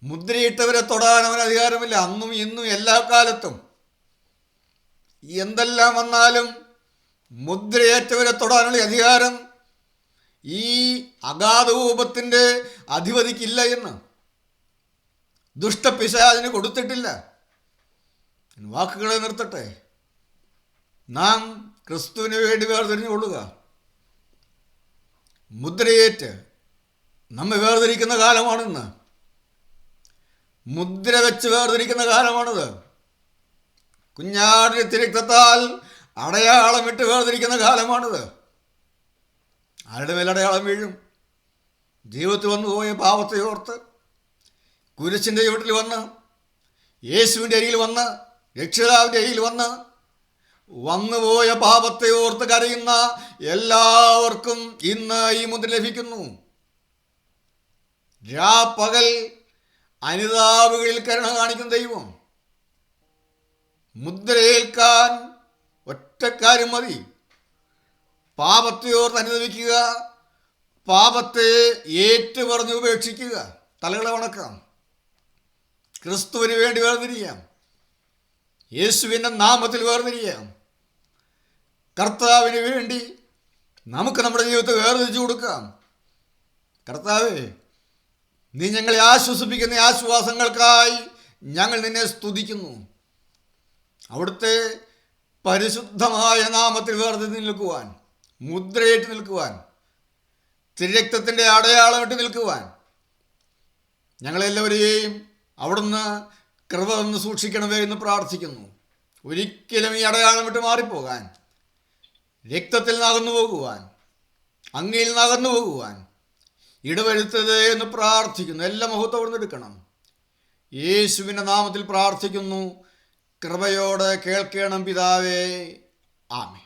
A: മുദ്രയിട്ടവരെ തൊടാൻ അവന് അധികാരമില്ല. അന്നും ഇന്നും എല്ലാ കാലത്തും എന്തെല്ലാം വന്നാലും മുദ്രയേറ്റവരെ തൊടാനുള്ള അധികാരം ഈ അഗാധകൂപത്തിൻ്റെ അധിപതിക്കില്ല എന്ന് ദുഷ്ടപിശാചിന് കൊടുത്തിട്ടില്ല. വാക്കുകളെ നിർത്തട്ടെ. നാം ക്രിസ്തുവിന് വേണ്ടി വേർതിരിഞ്ഞുകൊള്ളുക. മുദ്രയേറ്റ് നമ്മെ വേർതിരിക്കുന്ന കാലമാണിന്ന്. മുദ്ര വെച്ച് വേർതിരിക്കുന്ന കാലമാണിത്. കുഞ്ഞാടിന്റെ തിരക്തത്താൽ അടയാളമിട്ട് വേർതിരിക്കുന്ന കാലമാണിത്. ആരുടെ മേൽ അടയാളം വീഴും? ജീവിതത്തിൽ വന്നുപോയ പാപത്തെ ഓർത്ത് കുരിശിൻ്റെ ചുവട്ടിൽ വന്ന്, യേശുവിൻ്റെ അരികിൽ വന്ന്, രക്ഷിതാവിൻ്റെ അരികിൽ വന്നുപോയ പാപത്തെ ഓർത്ത് കരയുന്ന എല്ലാവർക്കും ഇന്ന് ഈ മുദ്ര ലഭിക്കുന്നു. രാപ്പകൽ അനുതാപുകളിൽ കരുണ കാണിക്കുന്ന ദൈവം. മുദ്രയേൽക്കാൻ ഒറ്റക്കാര്യം മതി. പാപത്തെ ഓർത്ത് അനുദപിക്കുക, പാപത്തെ ഏറ്റുപറഞ്ഞ് ഉപേക്ഷിക്കുക, തലകളെ വണക്കാം, ക്രിസ്തുവിന് വേണ്ടി വേർതിരിയാം, യേശുവിൻ്റെ നാമത്തിൽ വേർതിരിയാം. കർത്താവിന് വേണ്ടി നമുക്ക് നമ്മുടെ ജീവിതത്തെ വേർതിരിച്ചു കൊടുക്കാം. കർത്താവേ, നീ ഞങ്ങളെ ആശ്വസിപ്പിക്കുന്ന ആശ്വാസങ്ങൾക്കായി ഞങ്ങൾ നിന്നെ സ്തുതിക്കുന്നു. അവിടുത്തെ പരിശുദ്ധമായ നാമത്തിൽ വേർതിരിച്ച് നിൽക്കുവാൻ, മുദ്രയേറ്റ് നിൽക്കുവാൻ, തിരക്തത്തിൻ്റെ അടയാളമിട്ട് നിൽക്കുവാൻ ഞങ്ങളെല്ലാവരെയും അവിടുന്ന് കൃപ തന്ന് സൂക്ഷിക്കണമേ എന്ന് പ്രാർത്ഥിക്കുന്നു. ഒരിക്കലും ഈ അടയാളമിട്ട് മാറിപ്പോകാൻ, രക്തത്തിൽ നകന്നു പോകുവാൻ, അങ്ങയിൽ നകന്നു പോകുവാൻ ഇടവരുത്തത് എന്ന് പ്രാർത്ഥിക്കുന്നു. എല്ലാ മഹത്വം എടുക്കണം. യേശുവിൻ്റെ നാമത്തിൽ പ്രാർത്ഥിക്കുന്നു. കൃപയോടെ കേൾക്കണം പിതാവേ. ആമേൻ.